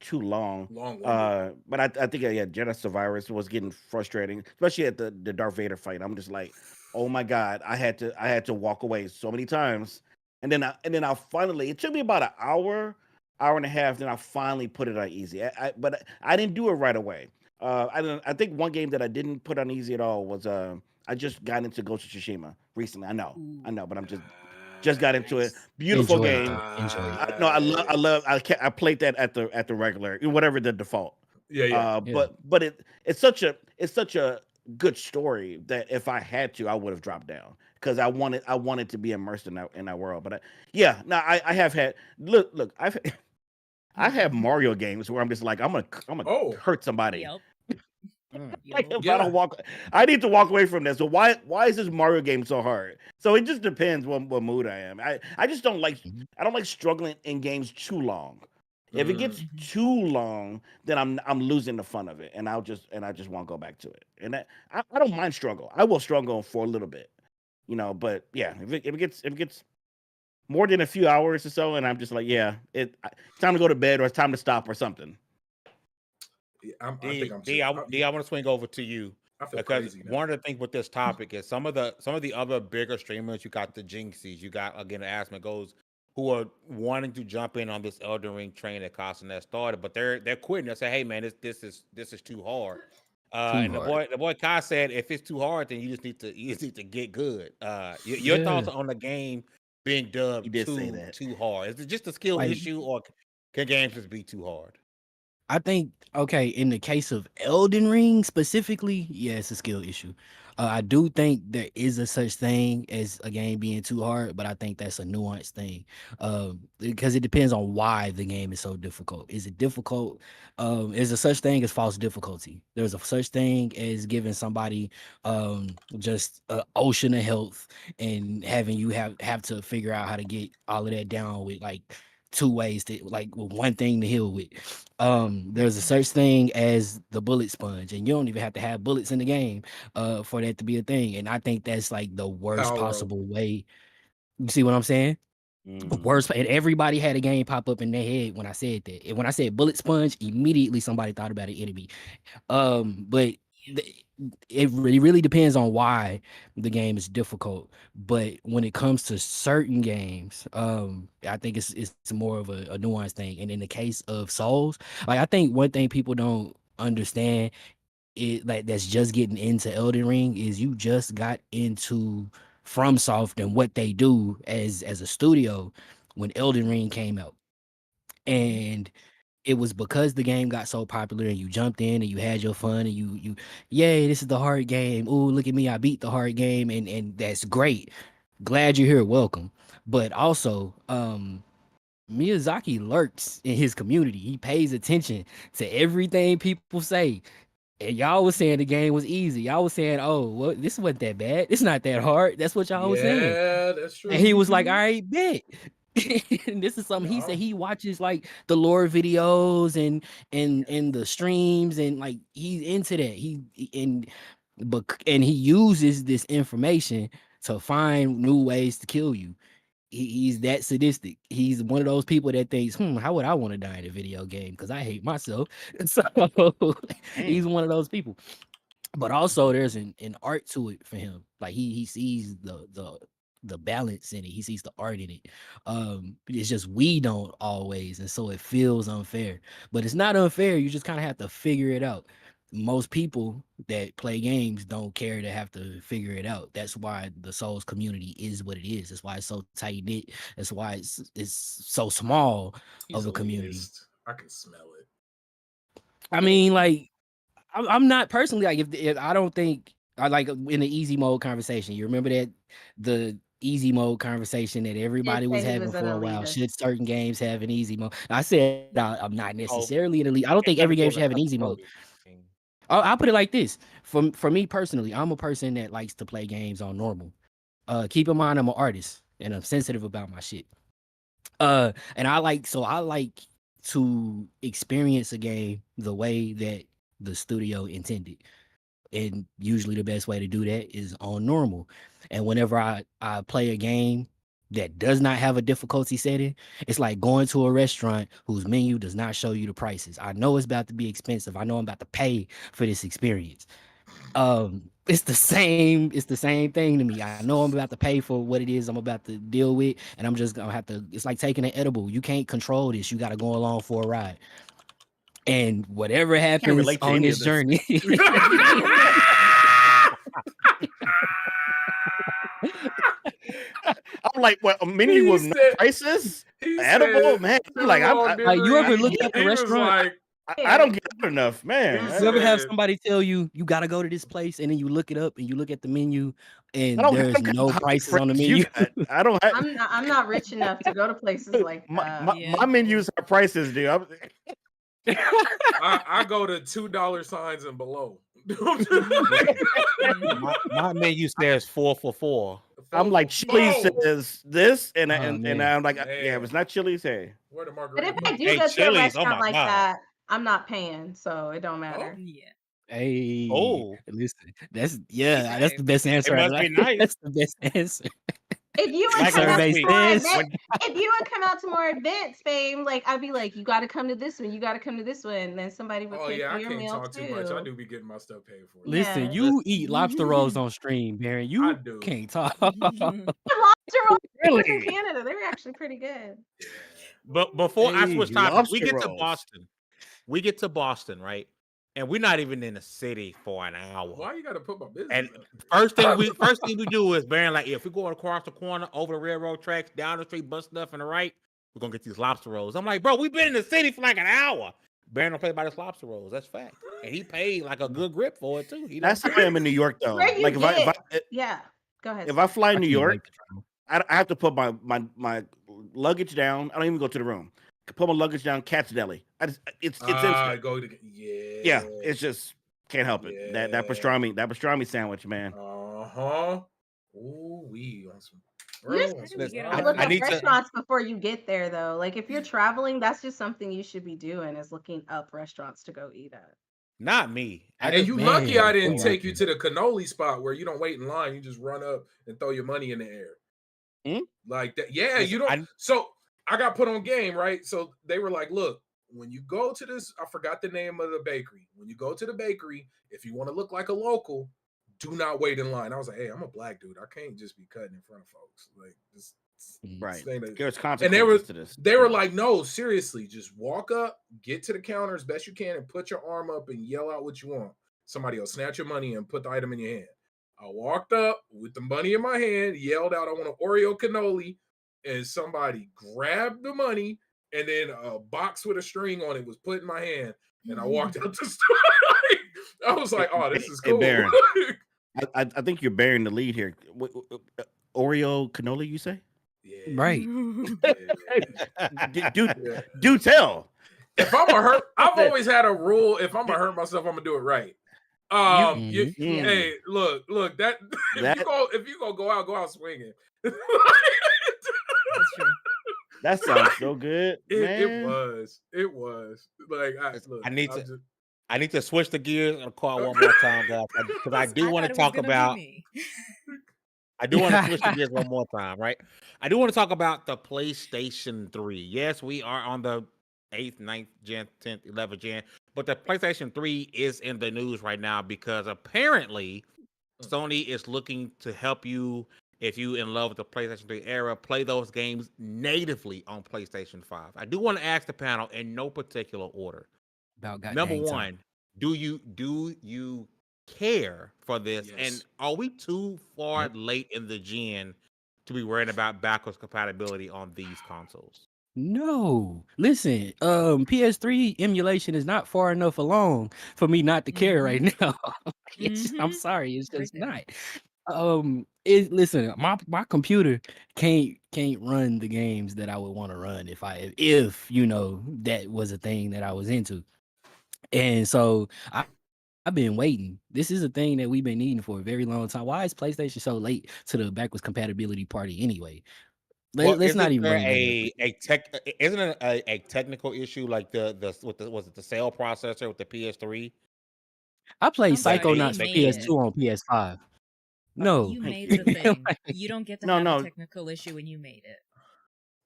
too long. Long-winded. But I think yeah, Jedi Survivors was getting frustrating, especially at the Darth Vader fight. I'm just like, oh my god, I had to walk away so many times, and then I finally. It took me about an hour and a half. Then I finally put it on easy. But I didn't do it right away. I think one game that I didn't put on easy at all was I just got into Ghost of Tsushima recently. I know, but I'm just got into it. Nice. Beautiful enjoy it game. though. Enjoy it. No, I love. I played that at the regular, whatever the default. Yeah. Yeah. But it's such a good story that if I had to, I would have dropped down because I wanted to be immersed in that world. But I have had look I have Mario games where I'm just like I'm gonna Oh, hurt somebody. Yep. Mm. Like Yep. if I don't walk, I need to walk away from this. So why is this Mario game so hard? So it just depends what mood I am. I just don't like Mhm. I don't like struggling in games too long. If it gets Mhm. too long, then I'm losing the fun of it, and I just won't go back to it. And I don't mind struggle. I will struggle for a little bit, But yeah, if it gets more than a few hours or so, and I'm just like, yeah, it's time to go to bed or it's time to stop or something. yeah, I D, think I'm. D, I want to swing over to you I feel because crazy now. one of the things with this topic is some of the other bigger streamers. You got the Jinxies. You got again the Asmongoes who are wanting to jump in on this Elden Ring train that Cenat started, but they're quitting. They say, "Hey man, this is too hard." Too And hard. the boy Kai said, "If it's too hard, then you just need to get good." Your Yeah. thoughts on the game being He dubbed did say that. too hard? Is it just a skill Like issue, or can games just be too hard? I think okay, in the case of Elden Ring specifically, yeah, it's a skill issue. I do think there is a such thing as a game being too hard, but I think that's a nuanced thing because it depends on why the game is so difficult. Is it difficult? Is a such thing as false difficulty? There's a such thing as giving somebody just an ocean of health and having you have to figure out how to get all of that down with like two ways to like with one thing to heal with. There's a such thing as the bullet sponge, and you don't even have to have bullets in the game for that to be a thing. And I think that's like the worst Power up. possible way. You see what I'm saying? Mhm. Worst, and everybody had a game pop up in their head when I said that. And when I said bullet sponge, immediately somebody thought about an enemy. But it really depends on why the game is difficult. But when it comes to certain games, I think it's more of a nuanced thing. And in the case of Souls, like I think one thing people don't understand it like that's just getting into Elden Ring is you just got into FromSoft and what they do as a studio when Elden Ring came out. And it was because the game got so popular and you jumped in and you had your fun and you yay, this is the hard game. Ooh, look at me, I beat the hard game and that's great. Glad you're here, welcome. But also, Miyazaki lurks in his community. He pays attention to everything people say. And y'all was saying the game was easy. Y'all was saying, oh, well, this wasn't that bad. It's not that hard. That's what y'all was saying. Yeah, that's And true. he was like, all right, bet. And this is something he said Yeah. he watches like the lore videos and the streams and like he's into that. And he uses this information to find new ways to kill you. He's that sadistic. He's one of those people that thinks, how would I want to die in a video game? Because I hate myself. So he's Dang. one of those people. But also there's an art to it for him. Like he sees the balance in it. He sees the art in it. It's just we don't always, and so it feels unfair. But it's not unfair. You just kind of have to figure it out. Most people that play games don't care to have to figure it out. That's why the Souls community is what it is. That's why it's so tight knit. That's why it's so small He's of a community. elitist. I can smell it. I mean, like I'm not personally like if I don't think I like in the easy mode conversation. You remember that the easy mode conversation that everybody was say he having was an for a while. elitist. Should certain games have an easy mode? I said I'm not Oh, necessarily an elite. I don't it's think nothing every to do game with should have an easy mode. accessibility. I'll put it like this. For me personally, I'm a person that likes to play games on normal. Keep in mind I'm an artist and I'm sensitive about my shit. And I like to experience a game the way that the studio intended. And usually the best way to do that is on normal. And whenever I play a game that does not have a difficulty setting, it's like going to a restaurant whose menu does not show you the prices. I know it's about to be expensive. I know I'm about to pay for this experience. It's the same thing to me. I know I'm about to pay for what it is I'm about to deal with, and I'm just gonna have to. It's like taking an edible. You can't control this. You got to go along for a ride. And whatever Can't happens relate to on any this of this. journey, I'm like, what, a menu He with no said- prices? He Edible, said, man. I'm "Too like, long, like you ever Henry." look at the He was restaurant. like, I don't get out enough, man. He You ever have said- somebody tell you you got to go to this place, and then you look it up and you look at the menu, and I don't there's have no how many prices on the friends you menu. got. I don't have I'm not rich enough to go to places like that. my menus are prices, dude. I go to $2 signs and below. My menu says 4 for $4. I'm like, Chili's Whoa. says this, and Oh, and man. I'm like, yeah, Man. if it's not Chili's, hey. Where the But margarita? if I do Hey, go to a Chili's, oh restaurant my like God. that, I'm not paying, so it don't matter. Yeah. Hey, Oh. listen, that's the best answer. It must be nice. That's the best answer. If you would Like come out survey to more says. events, if you would come out to more events, fame, like I'd be like, you got to come to this one, you got to come to this one, and then somebody would Oh pay yeah, for I your can't meal talk too. too much. I do be getting my stuff paid for. Listen, Yeah. you eat lobster rolls on stream, Baron. I You do. can't talk. Lobster rolls Really? in Canada, they were actually pretty good. But before I switch Hey, topics, we lobster get to rolls. Boston. We get to Boston, right? And we're not even in the city for an hour. Why you got to put my business? And up? first thing we do is Baron, like, if we go across the corner, over the railroad tracks, down the street, bus stuff on the right, we're gonna get these lobster rolls. I'm like, bro, we've been in the city for like an hour. Baron don't play by his lobster rolls. That's fact. And he paid like a good grip for it too. He That's don't how I am in New York, though. Where you Like yeah, go ahead. if I fly I in New can't York, wait to travel. I have to put my luggage down. I don't even go to the room. I put my luggage down. Cat's deli. It's instant. Go to Yeah, it's just can't help it. That pastrami sandwich, man. Ooh, we on some. You just Listen, look I up need to- restaurants before you get there, though. Like if you're traveling, that's just something you should be doing is looking up restaurants to go eat at. Not me. And you man, lucky I didn't oh, take you to the cannoli spot where you don't wait in line. You just run up and throw your money in the air. Like that. Yeah, Listen, you don't. So I got put on game, right? So they were like, look, when you go to this, I forgot the name of the bakery. When you go to the bakery, if you want to look like a local, do not wait in line. I was like, hey, I'm a black dude. I can't just be cutting in front of folks. Like this. Right. There's There's consequences and they were to this. they were like, no, seriously, just walk up, get to the counter as best you can, and put your arm up and yell out what you want. Somebody will snatch your money and put the item in your hand. I walked up with the money in my hand, yelled out, I want an Oreo cannoli, and somebody grabbed the money, and then a box with a string on it was put in my hand, and I walked out the store. I was like, oh, this is cool. Hey, Baron, I think you're bearing the lead here. Oreo cannoli, you say? Yeah. Right. Do tell. If I'm a hurt, I've always had a rule. If I'm gonna hurt myself, I'm gonna do it right. Hey, look, that if you go out swinging. That's true. That sounds so good. It was like I need to switch the gears and call one more time, guys, because I do want to talk about. I do want to switch the gears one more time, right? I do want to talk about the PlayStation 3. Yes, we are on the 8th, 9th gen, 10th, 11th gen, but the PlayStation 3 is in the news right now because apparently Sony is looking to help you, if you in love with the PlayStation 3 era, play those games natively on PlayStation 5. I do want to ask the panel in no particular order. Number one, do you care for this? Yes. And are we too far late in the gen to be worried about backwards compatibility on these consoles? No, listen. PS3 emulation is not far enough along for me not to care right now. I'm sorry, it's Right just there. not. Listen, my computer can't run the games that I would want to run if that was a thing that I was into. And so I've been waiting. This is a thing that we've been needing for a very long time. Why is PlayStation so late to the backwards compatibility party anyway? Well, Let's not isn't even there bring that up. isn't it a technical issue like was it the cell processor with the PS3? I played I'm sorry, Psychonauts they for made it. PS2 on PS5. No, You Thank made you. the thing. You don't get to No, have a no, technical issue when you made it.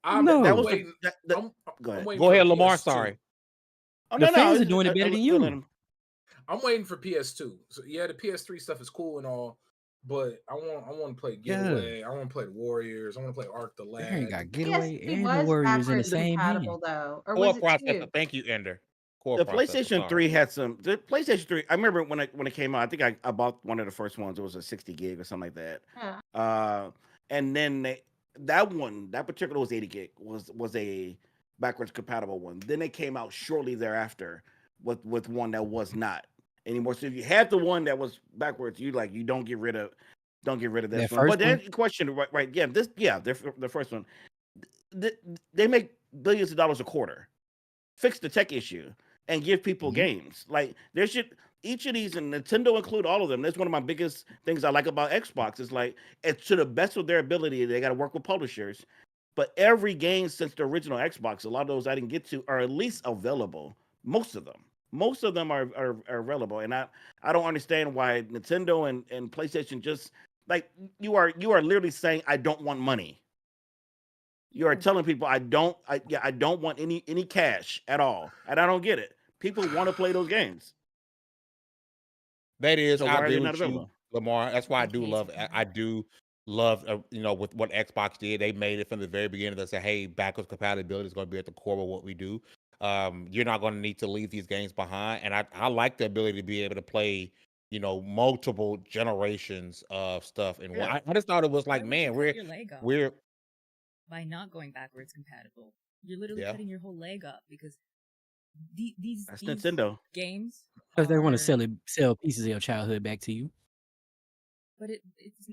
I'm that no. was waiting. the. Go I'm ahead. waiting Go for ahead, Lamar. PS2. Sorry. Oh The no, fans are it's- doing it better than we'll let you. 'em- I'm waiting for PS2. So yeah, the PS3 stuff is cool and all, but I want to play Yeah, Getaway. I want to play the Warriors. I want to play Arc the they ain't Lad. got Getaway PS3 and the was Warriors in the backwards same compatible hand. though, or Core was it processor. 2? Thank you, Ender. Core The processor. PlayStation Sorry. 3 had some. The PlayStation 3. I remember when it came out. I think I bought one of the first ones. It was a 60 gig or something like that. Yeah. And then that particular was 80 gig was a backwards compatible one. Then they came out shortly thereafter with one that was not anymore. So if you had the one that was backwards, you don't get rid of this That one. But first one, that question, right? Yeah, the first one. They make billions of dollars a quarter. Fix the tech issue and give people games. Like there should each of these, and Nintendo include all of them. That's one of my biggest things I like about Xbox. Is like it's to the best of their ability. They got to work with publishers, but every game since the original Xbox, a lot of those I didn't get to are at least available. Most of them are available, and I don't understand why Nintendo and PlayStation just like you are literally saying I don't want money. You are Yeah. telling people I don't want any cash at all, and I don't get it. People want to play those games, That is, so I why are agree they not with you, available? Lamar. That's why I In do case love. I do love, with what Xbox did. They made it from the very beginning. They said, "Hey, backwards compatibility is going to be at the core of what we do. You're not going to need to leave these games behind." And I like the ability to be able to play, multiple generations of stuff. And Yeah, I just thought it was Why like, would you man, cut your leg off we're by not going backwards compatible? You're literally yeah. cutting your whole leg off because that's these Nintendo. games because they want to are, sell pieces of your childhood back to you. but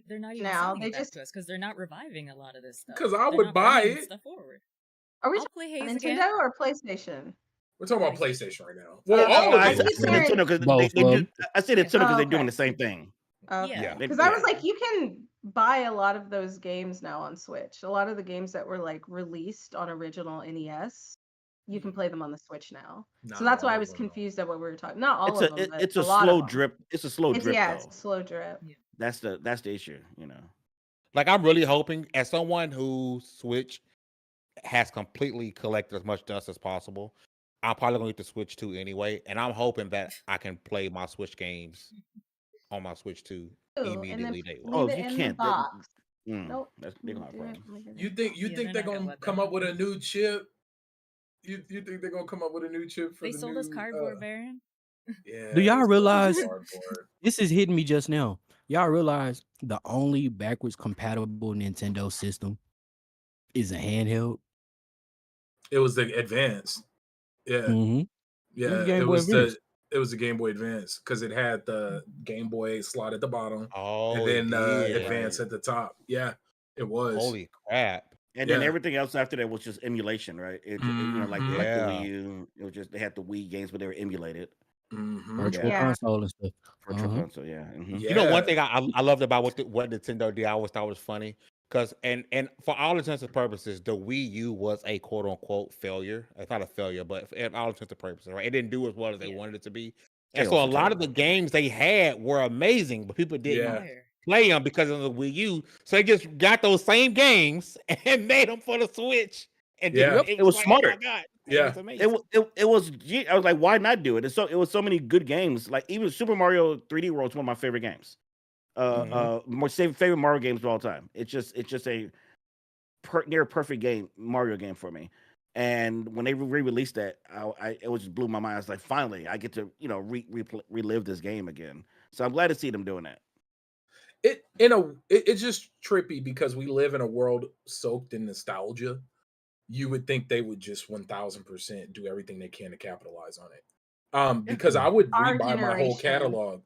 they're not even Now selling they it back just to us because they're not reviving a lot of this stuff. Because I They're would not buy bringing it. stuff forward. Are we I'll play talking Haze Nintendo again. or PlayStation? We're talking about PlayStation. PlayStation right now. Well, all Well, of I them. I keep said hearing. Nintendo because Both they of do. them. I said Yeah. Nintendo because Oh, they're doing okay. the same thing. Okay. Yeah. Because I was Yeah. like, you can buy a lot of those games now on Switch. A lot of the games that were like released on original NES, you can play them on the Switch now. So Not that's why I all of was them. Though. confused at what we were talking. Not all It's of them, but it's a a lot of slow them. drip. It's a slow drip It's though. a slow drip. Yeah. That's the issue. Like I'm really hoping, as someone who Switch has completely collected as much dust as possible, I'm probably going to get the Switch 2 anyway, and I'm hoping that I can play my Switch games on my Switch 2 Ooh, and then immediately day one. Oh, leave if it you in the can't, box. that's Nope. they're Let me gonna have do it. problems. Let me get You it. think Yeah, they're they're not gonna gonna let that come up with a happen. new chip? You think they're gonna come up with a new chip for They the sold new? us cardboard, Baron. Yeah. Do y'all they sold realize cardboard. this is hitting me just now? Y'all realize the only backwards compatible Nintendo system is a handheld? It was the Advance. Yeah. Mm-hmm. Yeah. It's Game Boy Advance. It was the Game Boy Advance because it had the Game Boy slot at the bottom Oh, and it then did. Advance at the top. Yeah, it was. Holy crap. And then Yeah. everything else after that was just emulation, right? Like Mhm. the Yeah. Wii U. It was just they had the Wii games, but they were emulated. Mhm. Virtual Yeah, Yeah. console and stuff. virtual Uh-huh. console. Yeah. One Yeah. thing I loved about what Nintendo did, I always thought was funny, because and for all intents and purposes, the Wii U was a quote unquote failure. It's not a failure, but for all intents and purposes, right? It didn't do as well as they Yeah. wanted it to be, and Tails so a for lot of terrible. the games they had were amazing, but people didn't Yeah. Fire. play them because of the Wii U. So they just got those same games and made them for the Switch, and Yeah. Yep, it it was was like, oh my smart. god, it Yeah. was amazing. It was. I was like, why not do it? It was so many good games. Like even Super Mario 3D World is one of my favorite games. My favorite Mario games of all time. It's just a near perfect game Mario game for me. And when they re-released that, it was just blew my mind. I was like, finally, I get to relive this game again. So I'm glad to see them doing that. It's just trippy because we live in a world soaked in nostalgia. you would think they would just 1000% do everything they can to capitalize on it. Because I would Our rebuy my whole generation. catalog.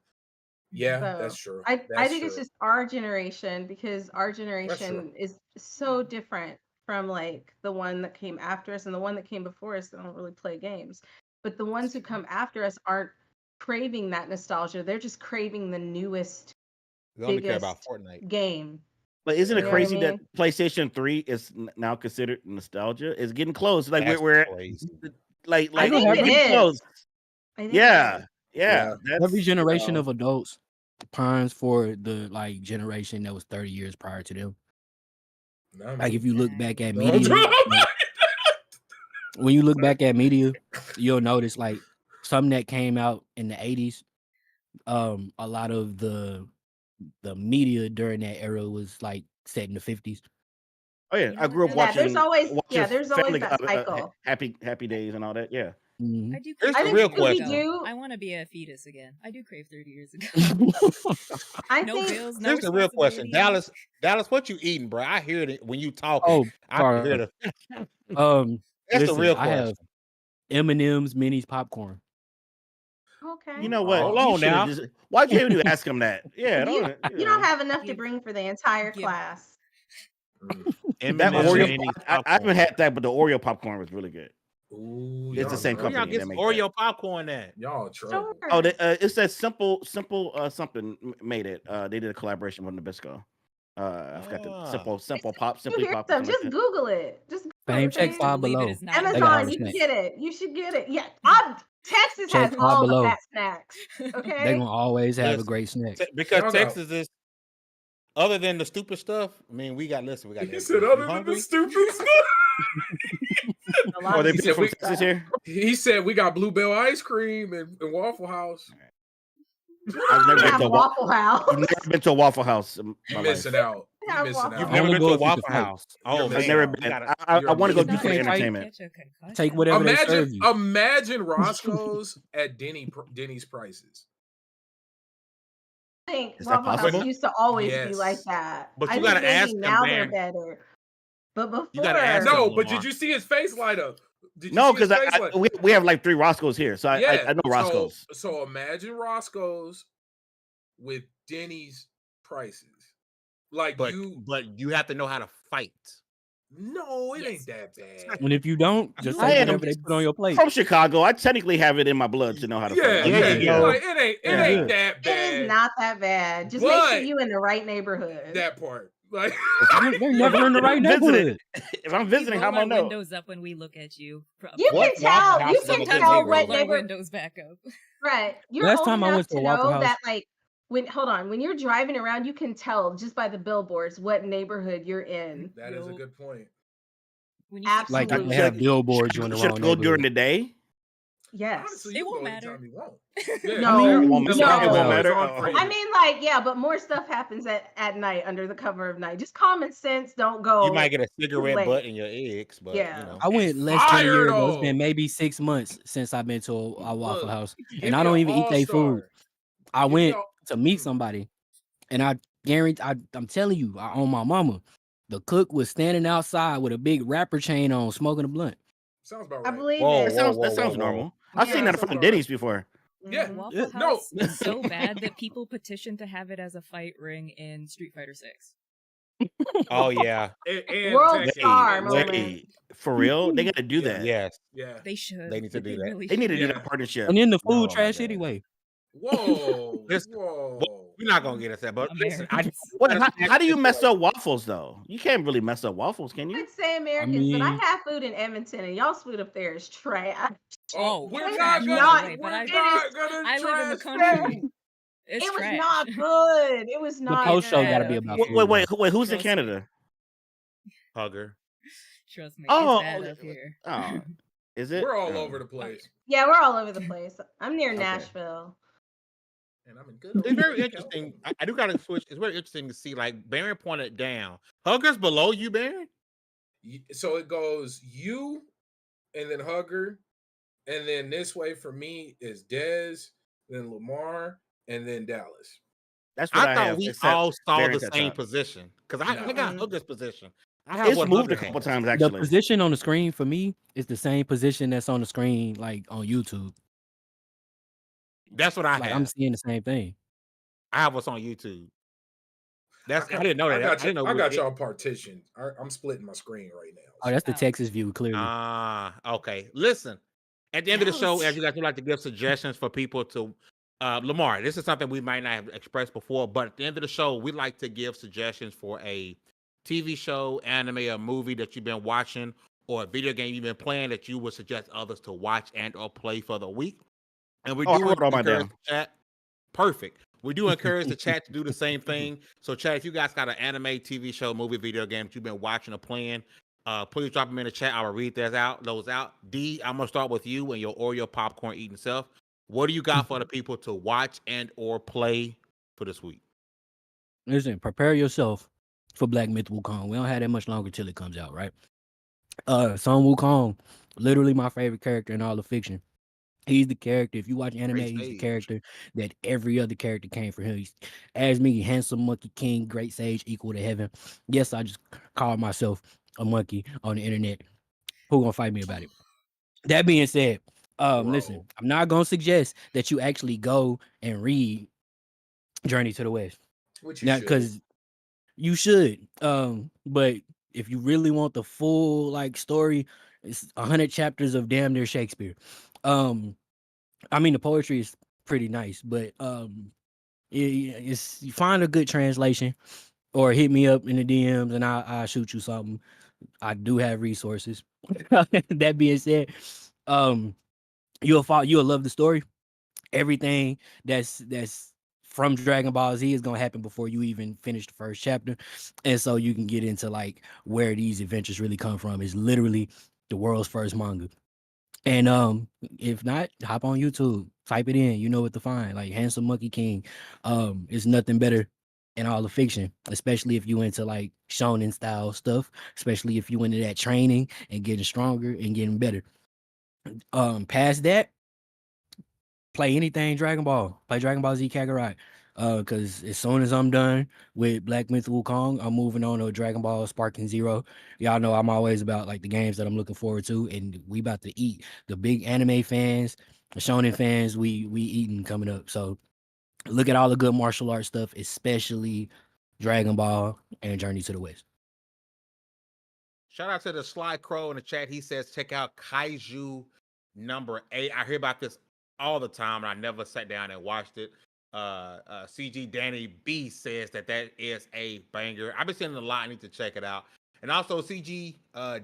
Yeah, So that's true. I That's think true. it's just our generation, because our generation is so different from like the one that came after us, and the one that came before us don't really play games. But the ones who come after us aren't craving that nostalgia. They're just craving the newest, We only care biggest about Fortnite. game. But isn't You it know what I crazy that mean? PlayStation 3 is now considered nostalgia? It's getting close. Like That's we're crazy. like I think we're it getting close. is. I think it Yeah, is. yeah. That's Every generation you of adults pines for the like generation that was 30 years prior to them. Like if you look back at media, when you look back at media, you'll notice like something that came out in the 80s. A lot of the media during that era was like set in the 50s. Oh yeah, I grew up Yeah, there's watching always Family that cycle. Happy Days and all that. Yeah. Mhm. I do. Here's crave the 30 real years question. ago. I want to be a fetus again. I do crave 30 years ago. I No think bills, no Here's the real question, responsibilities. Dallas, what you eating, bro? I hear it when you talking. Oh, I can hear sorry. the. That's the Listen, real I have question. M&M's, minis, popcorn. okay. You know what? Hold You on should now. have just. Why can't you ask him that? Yeah, You don't have enough to bring for the entire give- class. That M&M's, Oreo. minis, I haven't had that, but the Oreo popcorn was really good. Ooh, It's the same Where y'all company get that some make Oreo that. popcorn at? Y'all trouble. Oh, it's that simple something made it. They did a collaboration with Nabisco. I forgot the simple pop, simply Hear pop. some, just Google it. Just Google Fame it. check man. 5 believe it below. is not They got Amazon, all you the can snacks. get it. You should get it. Yeah, Texas Check has 5 all below. the fat snacks. Okay. They're gonna always have a Listen, great snack. because Y'all got- Texas is. Other than the stupid stuff, I mean, we got. Listen, we got. He said, You other than hungry? the stupid stuff. Are they He people said, from Texas here? He said we got Bluebell ice cream and Waffle House. I've never We been have to a Waffle House. I've never been to a Waffle House in You my missing life. out. Yeah, You missing Waffle You've out. never Only been go to a if you can Waffle fight. House. Oh I've man, I've never we been. gotta- I want to go You're do for can't fight. entertainment. Take whatever they serve you. Imagine Roscoe's at Denny's prices. I think Is that Waffle House possible? used to always be Yes. like that. But I you think gotta maybe ask them, now they're man. better. But before, You gotta ask them. No, but Lamarr. did you see his face light up? Did you No, see his because face light? we have like 3 Roscoe's here, so I know Roscoe's. So imagine Roscoe's with Denny's prices. Like But you have to know how to fight. No, it ain't that bad. And if you don't, just I say am whatever they put on your plate. From Chicago. I technically have it in my blood to know how to fight. Like, it ain't that bad. It is not that bad. Just make sure But- you in the right neighborhood. That part. Like They're never in the right neighborhood. If I'm visiting, We how roll am I our know? windows up when we look at you. You What can tell. Waffle You House can is in a tell good what neighborhood? Roll our neighborhood. windows back up. Right. You're Last old time I enough went to to a Waffle know House- that, like, when you're driving around, you can tell just by the billboards what neighborhood you're in. That is a good point. When you Like Absolutely. they have billboards you in the Should I wrong go during neighborhood. the day? Yes. Honestly, It you won't can go matter. anytime you want. No, it won't no. matter. It won't It's matter. on for you. I mean, like, yeah, but more stuff happens at night under the cover of night. Just common sense. Don't go. You might get a cigarette late. butt in your eggs, but Yeah. you know. I went It's less than a fire, year ago. It's though. been maybe 6 months since I've been to a Waffle Look, House, give and me I don't a even eat their food. all-star. I Give me went a- to meet somebody, and I guarantee, I'm telling you, I own my mama. The cook was standing outside with a big wrapper chain on, smoking a blunt. Sounds about I right. believe Whoa, it. That sounds normal. I've seen Yeah. that from Denny's before. Yeah. Mhm. Waffle No. House is so bad that people petitioned to have it as a fight ring in Street Fighter 6. Oh yeah. And World Texas. star moment. For real? They got to do Yeah. that. Yes. Yeah. They should. They need to do that. Really They need to do Yeah. that partnership. And then the Oh, food my trash God. anyway. Whoa. Listen, Whoa. We're not gonna get us that, but listen, Wait, how do you mess up waffles though? You can't really mess up waffles, can you? I'd say Americans, but I mean- have food in Edmonton, and y'all's food up there is trash. Oh, It we're is not gonna. not- We're but not I- gonna. I live in the trash country. food. It's It was trash. not good. It was The not. post show good. got to be about Wait, food. wait, who's in Trust me. Canada? Hugger. Trust me. Oh, it's bad okay. up here. Oh, is it? We're all Oh. over the place. Yeah, we're all over the place. I'm near Okay. Nashville. And I'm in good. It's very interesting. I do gotta switch. It's very interesting to see, like, Baron pointed down. Hugger's below you, Baron? So it goes you, and then Hugger, and then this way for me is Dez, then Lamar, and then Dallas. That's what I I thought have. we except all saw Baron's the at same top. position. Because I got Mhm. Hugger's position. I have It's 100 moved a couple hands. times The actually. position on the screen for me is the same position that's on the screen like on YouTube. That's what I Like have. I'm seeing the same thing. I have what's on YouTube. I didn't know that. I got I didn't know I got it. y'all partitioned. I'm splitting my screen right now. Oh, that's the Oh. Texas view, clearly. Okay. Listen, at the end of the show, Ouch. as you guys would like to give suggestions for people to Lamarr, this is something we might not have expressed before, but at the end of the show, we like to give suggestions for a TV show, anime, or movie that you've been watching, or a video game you've been playing that you would suggest others to watch and or play for the week. And we Oh, I do wrote all mine encourage down. the chat. Perfect. We do encourage the chat to do the same thing. So, chat, if you guys got an anime, TV show, movie, video game that you've been watching or playing, please drop them in the chat. I will read those out. D, I'm gonna start with you and your Oreo popcorn eating self. What do you got for the people to watch and or play for this week? Listen, prepare yourself for Black Myth Wukong. We don't have that much longer till it comes out, right? Sun Wukong, literally my favorite character in all of fiction. He's the character. If you watch anime, Great he's the stage. character that every other character came from him. He's, as me, handsome monkey king, great sage, equal to heaven. Yes, I just called myself a monkey on the internet. Who gonna fight me about it? That being said, listen, I'm not gonna suggest that you actually go and read Journey to the West. Which you Now, should. because you should. But if you really want the full like story, it's 100 chapters of damn near Shakespeare. I mean, the poetry is pretty nice, but it's you find a good translation or hit me up in the DMs and I'll shoot you something. I do have resources. That being said, you'll love the story. Everything that's from Dragon Ball Z is gonna happen before you even finish the first chapter, and so you can get into like where these adventures really come from. It's literally the world's first manga. And if not, hop on YouTube, type it in. You know what to find. Like Handsome Monkey King. It's nothing better in all the fiction, especially if you into like shonen style stuff, especially if you into that training and getting stronger and getting better. Past that, play anything Dragon Ball. Play Dragon Ball Z Kakarot. Because as soon as I'm done with Black Myth Wukong, I'm moving on to Dragon Ball Sparking Zero. Y'all know I'm always about like the games that I'm looking forward to, and we about to eat. The big anime fans, the shonen fans, we eating coming up. So look at all the good martial arts stuff, especially Dragon Ball and Journey to the West. Shout out to the Sly Crow in the chat. He says, check out Kaiju number 8. I hear about this all the time, and I never sat down and watched it. CG Danny B says that is a banger. I've been seeing it a lot. I need to check it out. And also, CG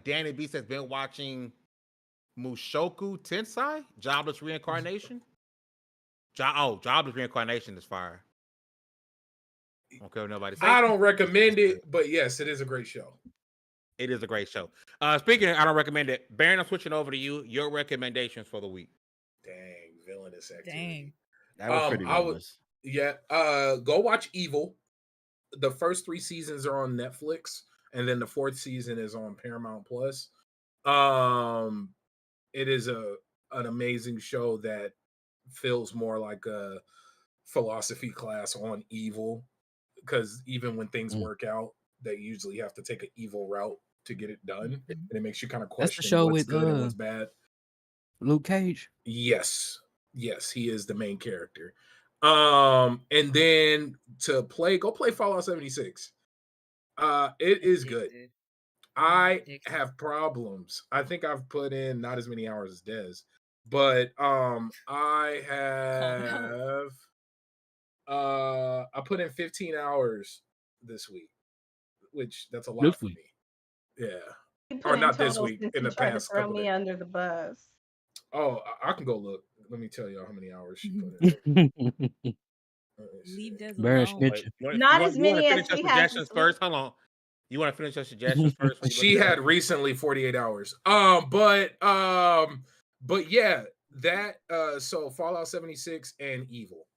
Danny B says, been watching Mushoku Tensei, Jobless Reincarnation. Jobless Reincarnation is fire. Okay, nobody. I don't recommend it, but yes, it is a great show. It is a great show. Speaking of, I don't recommend it. Baron, I'm switching over to you. Your recommendations for the week. Dang, villainous activity. Dang. That was pretty villainous. Go watch Evil. The first 3 seasons are on Netflix, and then the 4th season is on Paramount Plus. It is an amazing show that feels more like a philosophy class on evil, because even when things work out, they usually have to take an evil route to get it done, and it makes you kind of That's the question show what's with good and what's bad. Luke Cage. Yes, he is the main character. And then to play, go play Fallout 76. It is good. I have problems. I think I've put in not as many hours as Dez, but I have I put in 15 hours this week, which that's a lot for me. Yeah. Or not this week, in the past throw couple me days. under the bus. Oh, I can go look. Let me tell y'all how many hours she put in. Leave Des Baron alone. Snitch. Not as many as finish your he has suggestions this first? week. Hold on. You want to finish your suggestions first? when you She look it had up? recently 48 hours. But yeah, that so Fallout 76 and Evil.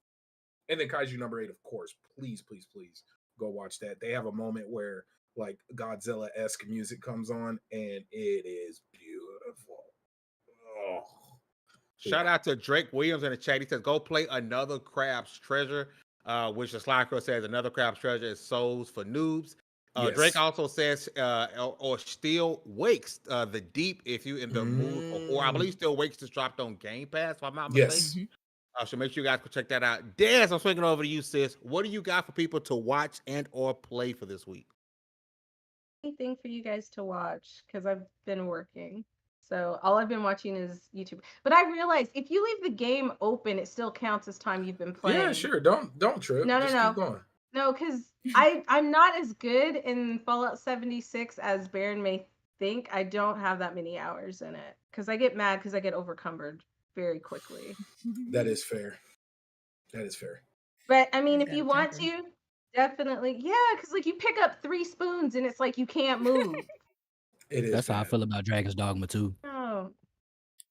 And then Kaiju number 8, of course. Please go watch that. They have a moment where like Godzilla-esque music comes on, and it is beautiful. Oh. Shout out to Drake Williams in the chat. He says, go play Another Crab's Treasure, which the Sly Crow says Another Crab's Treasure is Souls for Noobs. Drake Yes. also says, or Still Wakes, the deep, if you in the mood for horror. I believe Still Wakes just dropped on Game Pass, if I'm not mistaken. Yes. So make sure you guys go check that out. Des, I'm swinging over to you, sis. What do you got for people to watch and or play for this week? Anything for you guys to watch because I've been working. So all I've been watching is YouTube. But I realized if you leave the game open, it still counts as time you've been playing. Yeah, sure. Don't trip. No, Just keep going. No, because I'm not as good in Fallout 76 as Baron may think. I don't have that many hours in it because I get mad because I get overcumbered very quickly. That is fair. That is fair. But I mean, He's if got you a want temper. to, definitely, yeah, because like you pick up 3 spoons and it's like you can't move. It is. That's how I bad. feel about Dragon's Dogma 2. Oh.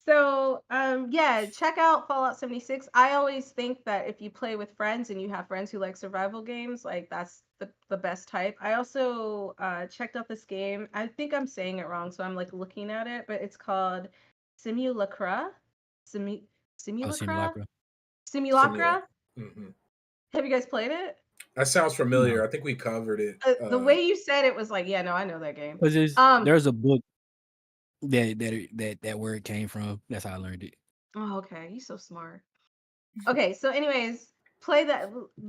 So, yeah, check out Fallout 76. I always think that if you play with friends and you have friends who like survival games, like that's the best type. I also checked out this game. I think I'm saying it wrong, so I'm like looking at it, but it's called Simulacra. Oh, Simulacra? Simulacra. Simulacra? Mhm. Have you guys played it? That sounds familiar. No. I think we covered it. The way you said it was like, yeah, no, I know that game. Because there's a book that word came from. That's how I learned it. Oh, okay. You're so smart. Okay, so anyways,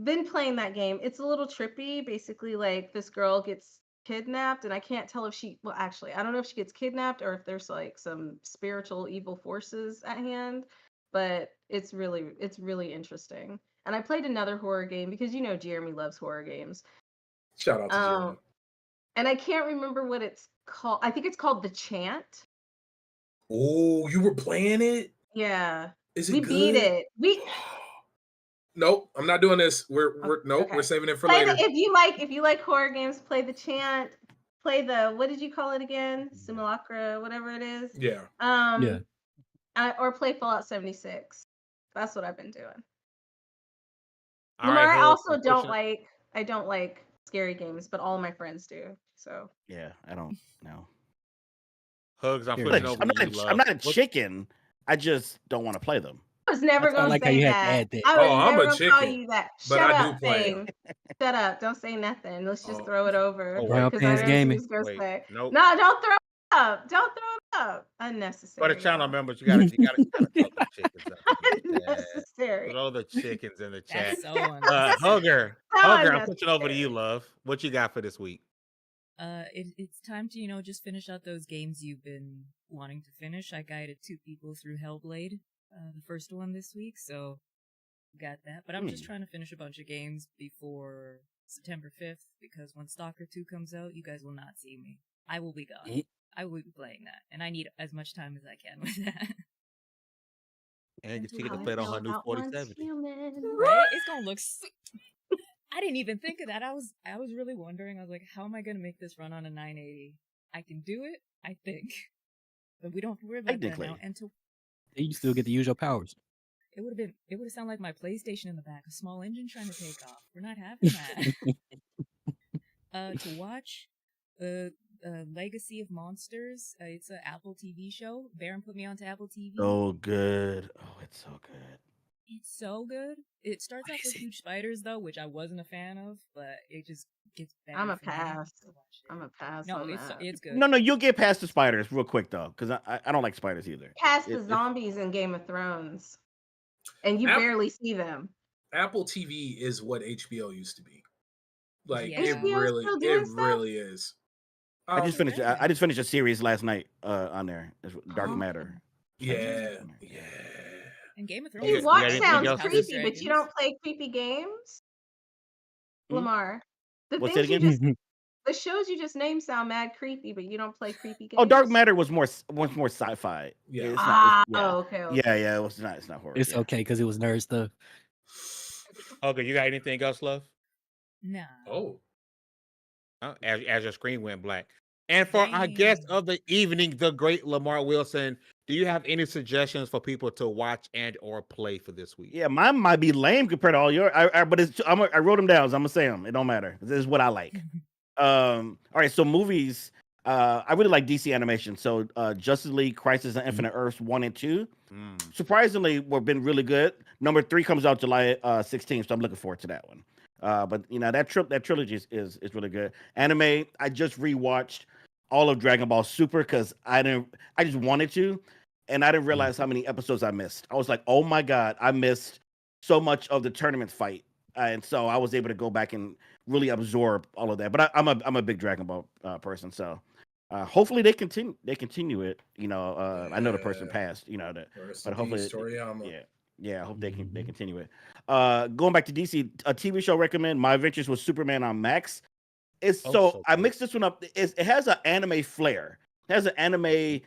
been playing that game. It's a little trippy. Basically, like this girl gets kidnapped, and I can't tell if well, actually, I don't know if she gets kidnapped or if there's like some spiritual evil forces at hand, but it's really interesting. And I played another horror game because you know Jeremy loves horror games. Shout out to Jeremy. And I can't remember what it's called. I think it's called The Chant. Oh, you were playing it? Yeah. Is it We good? beat it. Nope, I'm not doing this. We're nope, Okay. we're saving it for Play later. if you like horror games, play The Chant. Play the what did you call it again? Simulacra, whatever it is. Yeah. Yeah. Or play Fallout 76. That's what I've been doing. All Lamarr, right, I Hug, also don't unfortunately- like scary games, but all my friends do. So Yeah, I don't know. Hugs, I'm Here, switching I'm over to you, I'm love. not a chicken. I just don't want to play them. I was never I gonna like how say you had to that. add that. I was Oh, I'm never a gonna call chicken, you that. but Shut I do up, play 'em. Fame. Shut up. Don't say nothing. Let's just Oh. throw it over. Oh, wait. Brown Because I Pants know what Gaming. she's gonna Wait, say. nope. No, don't throw it up. Don't throw it up. For Unnecessary. the channel y'all. members, you gotta throw the chickens up in the chat. Unnecessary. Throw the chickens in the chat. That's so unnecessary. Hugger, So I'm switching over to you, unnecessary. love. What you got for this week? It's time to, just finish out those games you've been wanting to finish. I guided 2 people through Hellblade, the first one this week, so got that. But I'm just trying to finish a bunch of games before September 5th, because when Stalker 2 comes out, you guys will not see me. I will be gone. I will be playing that, and I need as much time as I can with that. And your That's chicken how is I played on feel her new about once 4070. human. Right? It's gonna look I didn't even think of that. I was really wondering. I was like, how am I gonna make this run on a 980? I can do it, I think. But we don't have to worry about that Technically. now. And You still get to use your powers. it would have sounded like my PlayStation in the back, a small engine trying to take off. We're not having that. To watch, Legacy of Monsters. It's an Apple TV show. Baron put me onto Apple TV. So good. Oh, it's so good. It's so good. It starts off with huge spiders though, which I wasn't a fan of, but it just gets better. I'm a for me pass. to watch it. I'm a pass. No, on it's that. it's good. No, you'll get past the spiders real quick though, because I don't like spiders either. Past the zombies in Game of Thrones, and you barely see them. Apple TV is what HBO used to be. Like Yeah. it HBO still doing stuff? really is. I just finished. really? I just finished a series last night on there. It's Dark Oh. Matter. Yeah. And Game of Thrones. You got watch anything sounds else? creepy, but you don't play creepy games. Lamarr, the What's things that you again? just the shows you just named sound mad creepy, but you don't play creepy games. Oh, Dark Matter was more sci-fi. Yeah. It's not, yeah. Okay. Yeah. It's not horror. It's yeah. okay because it was nerd stuff. Okay, you got anything else, love? Nah. Oh. As your screen went black. And for our guest of the evening, the great Lamarr Wilson, do you have any suggestions for people to watch and or play for this week? Yeah, mine might be lame compared to all your. But I wrote them down, so I'm gonna say them. It don't matter. This is what I like. All right, so movies. I really like DC animation. So Justice League, Crisis on Infinite Earths 1 and 2. Surprisingly, we've been really good. Number 3 comes out July 16th, so I'm looking forward to that one. But that trilogy is really good. Anime, I just rewatched all of Dragon Ball Super because I just wanted to, and I didn't realize how many episodes I missed. I was like, oh my god, I missed so much of the tournament fight, and so I was able to go back and really absorb all of that. But I'm a big Dragon Ball person, so hopefully they continue it. I know the person passed, but hopefully, yeah, I hope they continue it. Going back to DC, a TV show recommend My Adventures with Superman on Max. I mixed this one up. It has an anime flair. It has an anime.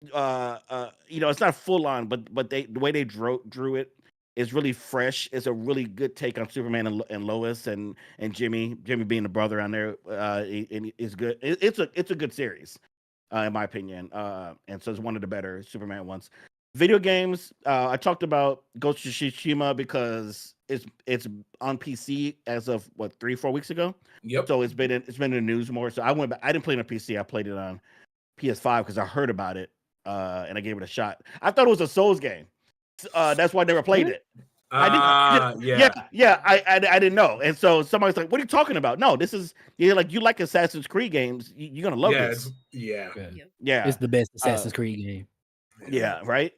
It's not full on, but the way they drew it is really fresh. It's a really good take on Superman and Lois and Jimmy being the brother on there. Is good. It's a good series, in my opinion. And so it's one of the better Superman ones. Video games. I talked about Ghost of Tsushima because it's on PC as of 3-4 weeks ago. Yep. So it's been in the news more. So I went back. I didn't play it on PC. I played it on PS5 because I heard about it and I gave it a shot. I thought it was a Souls game. That's why I never played it. I didn't know. And so somebody's like, "What are you talking about?" No, this is you like Assassin's Creed games. You're gonna love this. Yeah. It's the best Assassin's Creed game. Yeah, right.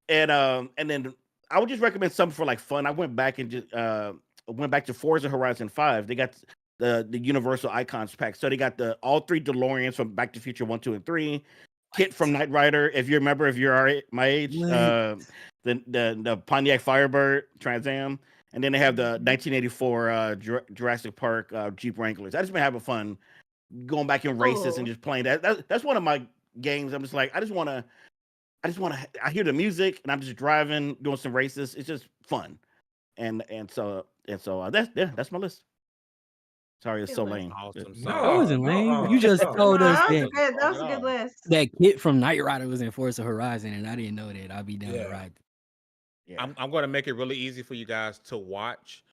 And then I would just recommend something for like fun. I went back and just went back to Forza Horizon 5. They got the Universal Icons pack. So they got all 3 DeLoreans from Back to the Future 1, 2, and 3. Kit from Knight Rider, if you remember, if you're my age, the Pontiac Firebird Trans Am, and then they have the 1984 Jurassic Park Jeep Wranglers. I just been having fun going back in races and just playing that. That's one of my games. I'm just like, I just want to. I hear the music and I'm just driving, doing some races. It's just fun, and so that's my list. Sorry, it's so lame. Awesome. That wasn't lame. You just told us that was a good list. that Kit from Knight Rider was in Forza Horizon, and I didn't know that. I'll be down to ride. Yeah. I'm going to make it really easy for you guys to watch.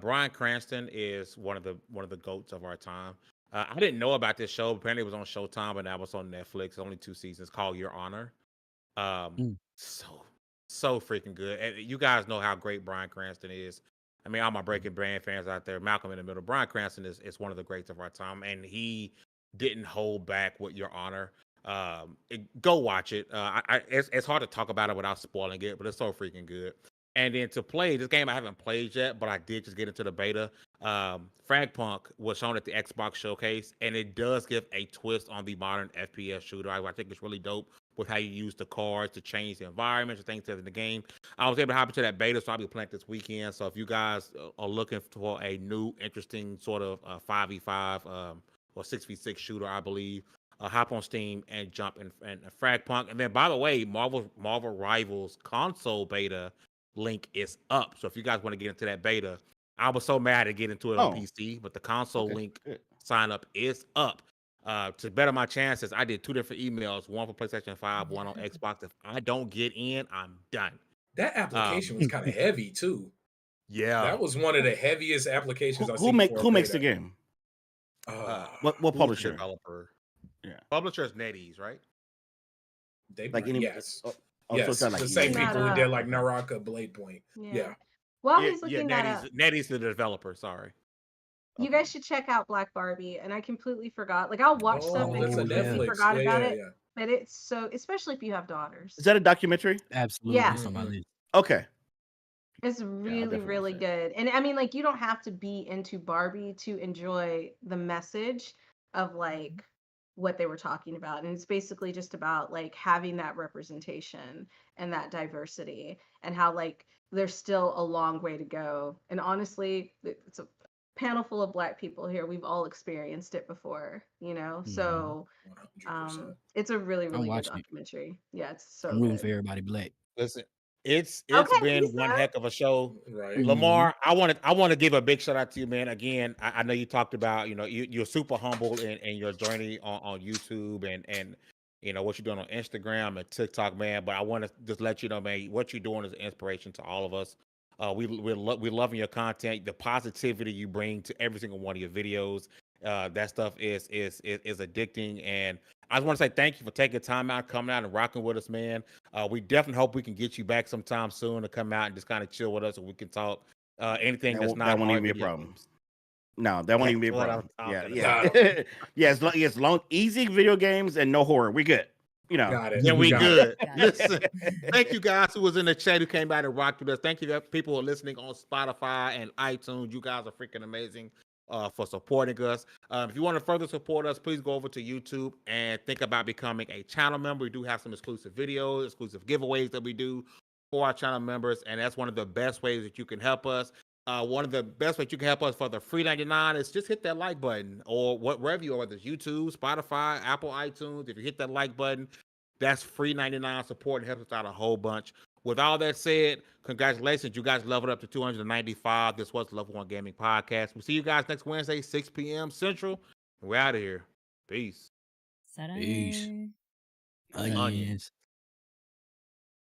Bryan Cranston is one of the goats of our time. I didn't know about this show. Apparently, it was on Showtime, but now it's on Netflix. Only 2 seasons. Called Your Honor. So freaking good. And you guys know how great Bryan Cranston is. I mean, all my Breaking Bad fans out there, Malcolm in the Middle. Bryan Cranston is one of the greats of our time, and he didn't hold back with Your Honor. Go watch it. It's hard to talk about it without spoiling it, but it's so freaking good. And then to play this game, I haven't played yet, but I did just get into the beta. Fragpunk was shown at the Xbox showcase, and it does give a twist on the modern FPS shooter. I think it's really dope with how you use the cards to change the environments and things in the game. I was able to hop into that beta, so I'll be playing this weekend. So if you guys are looking for a new, interesting sort of 5v5 or 6v6 shooter, I believe, hop on Steam and jump in Fragpunk. And then, by the way, Marvel Rivals console beta link is up. So if you guys want to get into that beta, I was so mad to get into it on PC, but the console link sign up is up. To better my chances, I did 2 different emails, one for PlayStation 5, one on Xbox. If I don't get in, I'm done. That application was kind of heavy too. Yeah, that was one of the heaviest applications I've seen. Who makes the game? What publisher? Developer. Yeah, publisher is NetEase, right? They like yes. Yes, so the same people who did like Naraka, Blade Point. Yeah. While he's looking that up, NetEase the developer. Sorry. You guys should check out Black Barbie, and I completely forgot. Like I'll watch stuff and completely forgot about it. But it's so, especially if you have daughters. Is that a documentary? Absolutely. Yeah. Okay. It's really good. And I mean, like, you don't have to be into Barbie to enjoy the message of like what they were talking about. And it's basically just about like having that representation and that diversity, and how like there's still a long way to go. And honestly, it's a panel full of Black people here. We've all experienced it before, you know? So 100%. It's a really good documentary. Yeah, it's so I'm rooting good for everybody Black. Listen, it's been one heck of a show. Right. Lamar, I want to give a big shout out to you, man. Again, I know you talked about, you're super humble in your journey on YouTube and what you're doing on Instagram and TikTok, man. But I want to just let you know, man, what you're doing is an inspiration to all of us. We're loving your content, the positivity you bring to every single one of your videos. That stuff is addicting, and I just want to say thank you for taking time out, coming out and rocking with us, man. We definitely hope we can get you back sometime soon to come out and just kind of chill with us, and we can talk Anything That that's won't, not that won't even hard be a video problem. games. No, that won't even be a That's what I was problem. talking Yeah, about. yeah, yes. Long easy video games and no horror. We good. You know. Got it. Yeah, we Got it. good. Got it. Listen, thank you guys who was in the chat, who came by and rocked with us. Thank you to people who are listening on Spotify and iTunes. You guys are freaking amazing for supporting us. If you want to further support us, please go over to YouTube and think about becoming a channel member. We do have some exclusive videos, exclusive giveaways that we do for our channel members, and that's one of the best ways that you can help us. One of the best ways you can help us for the free 99 is just hit that like button, or wherever you are, whether it's YouTube, Spotify, Apple, iTunes. If you hit that like button, that's free 99 support and helps us out a whole bunch. With all that said, congratulations. You guys leveled up to 295. This was the Level 1 Gaming Podcast. We'll see you guys next Wednesday, 6 p.m. Central. We're out of here. Peace. Peace. Sarai. Onions.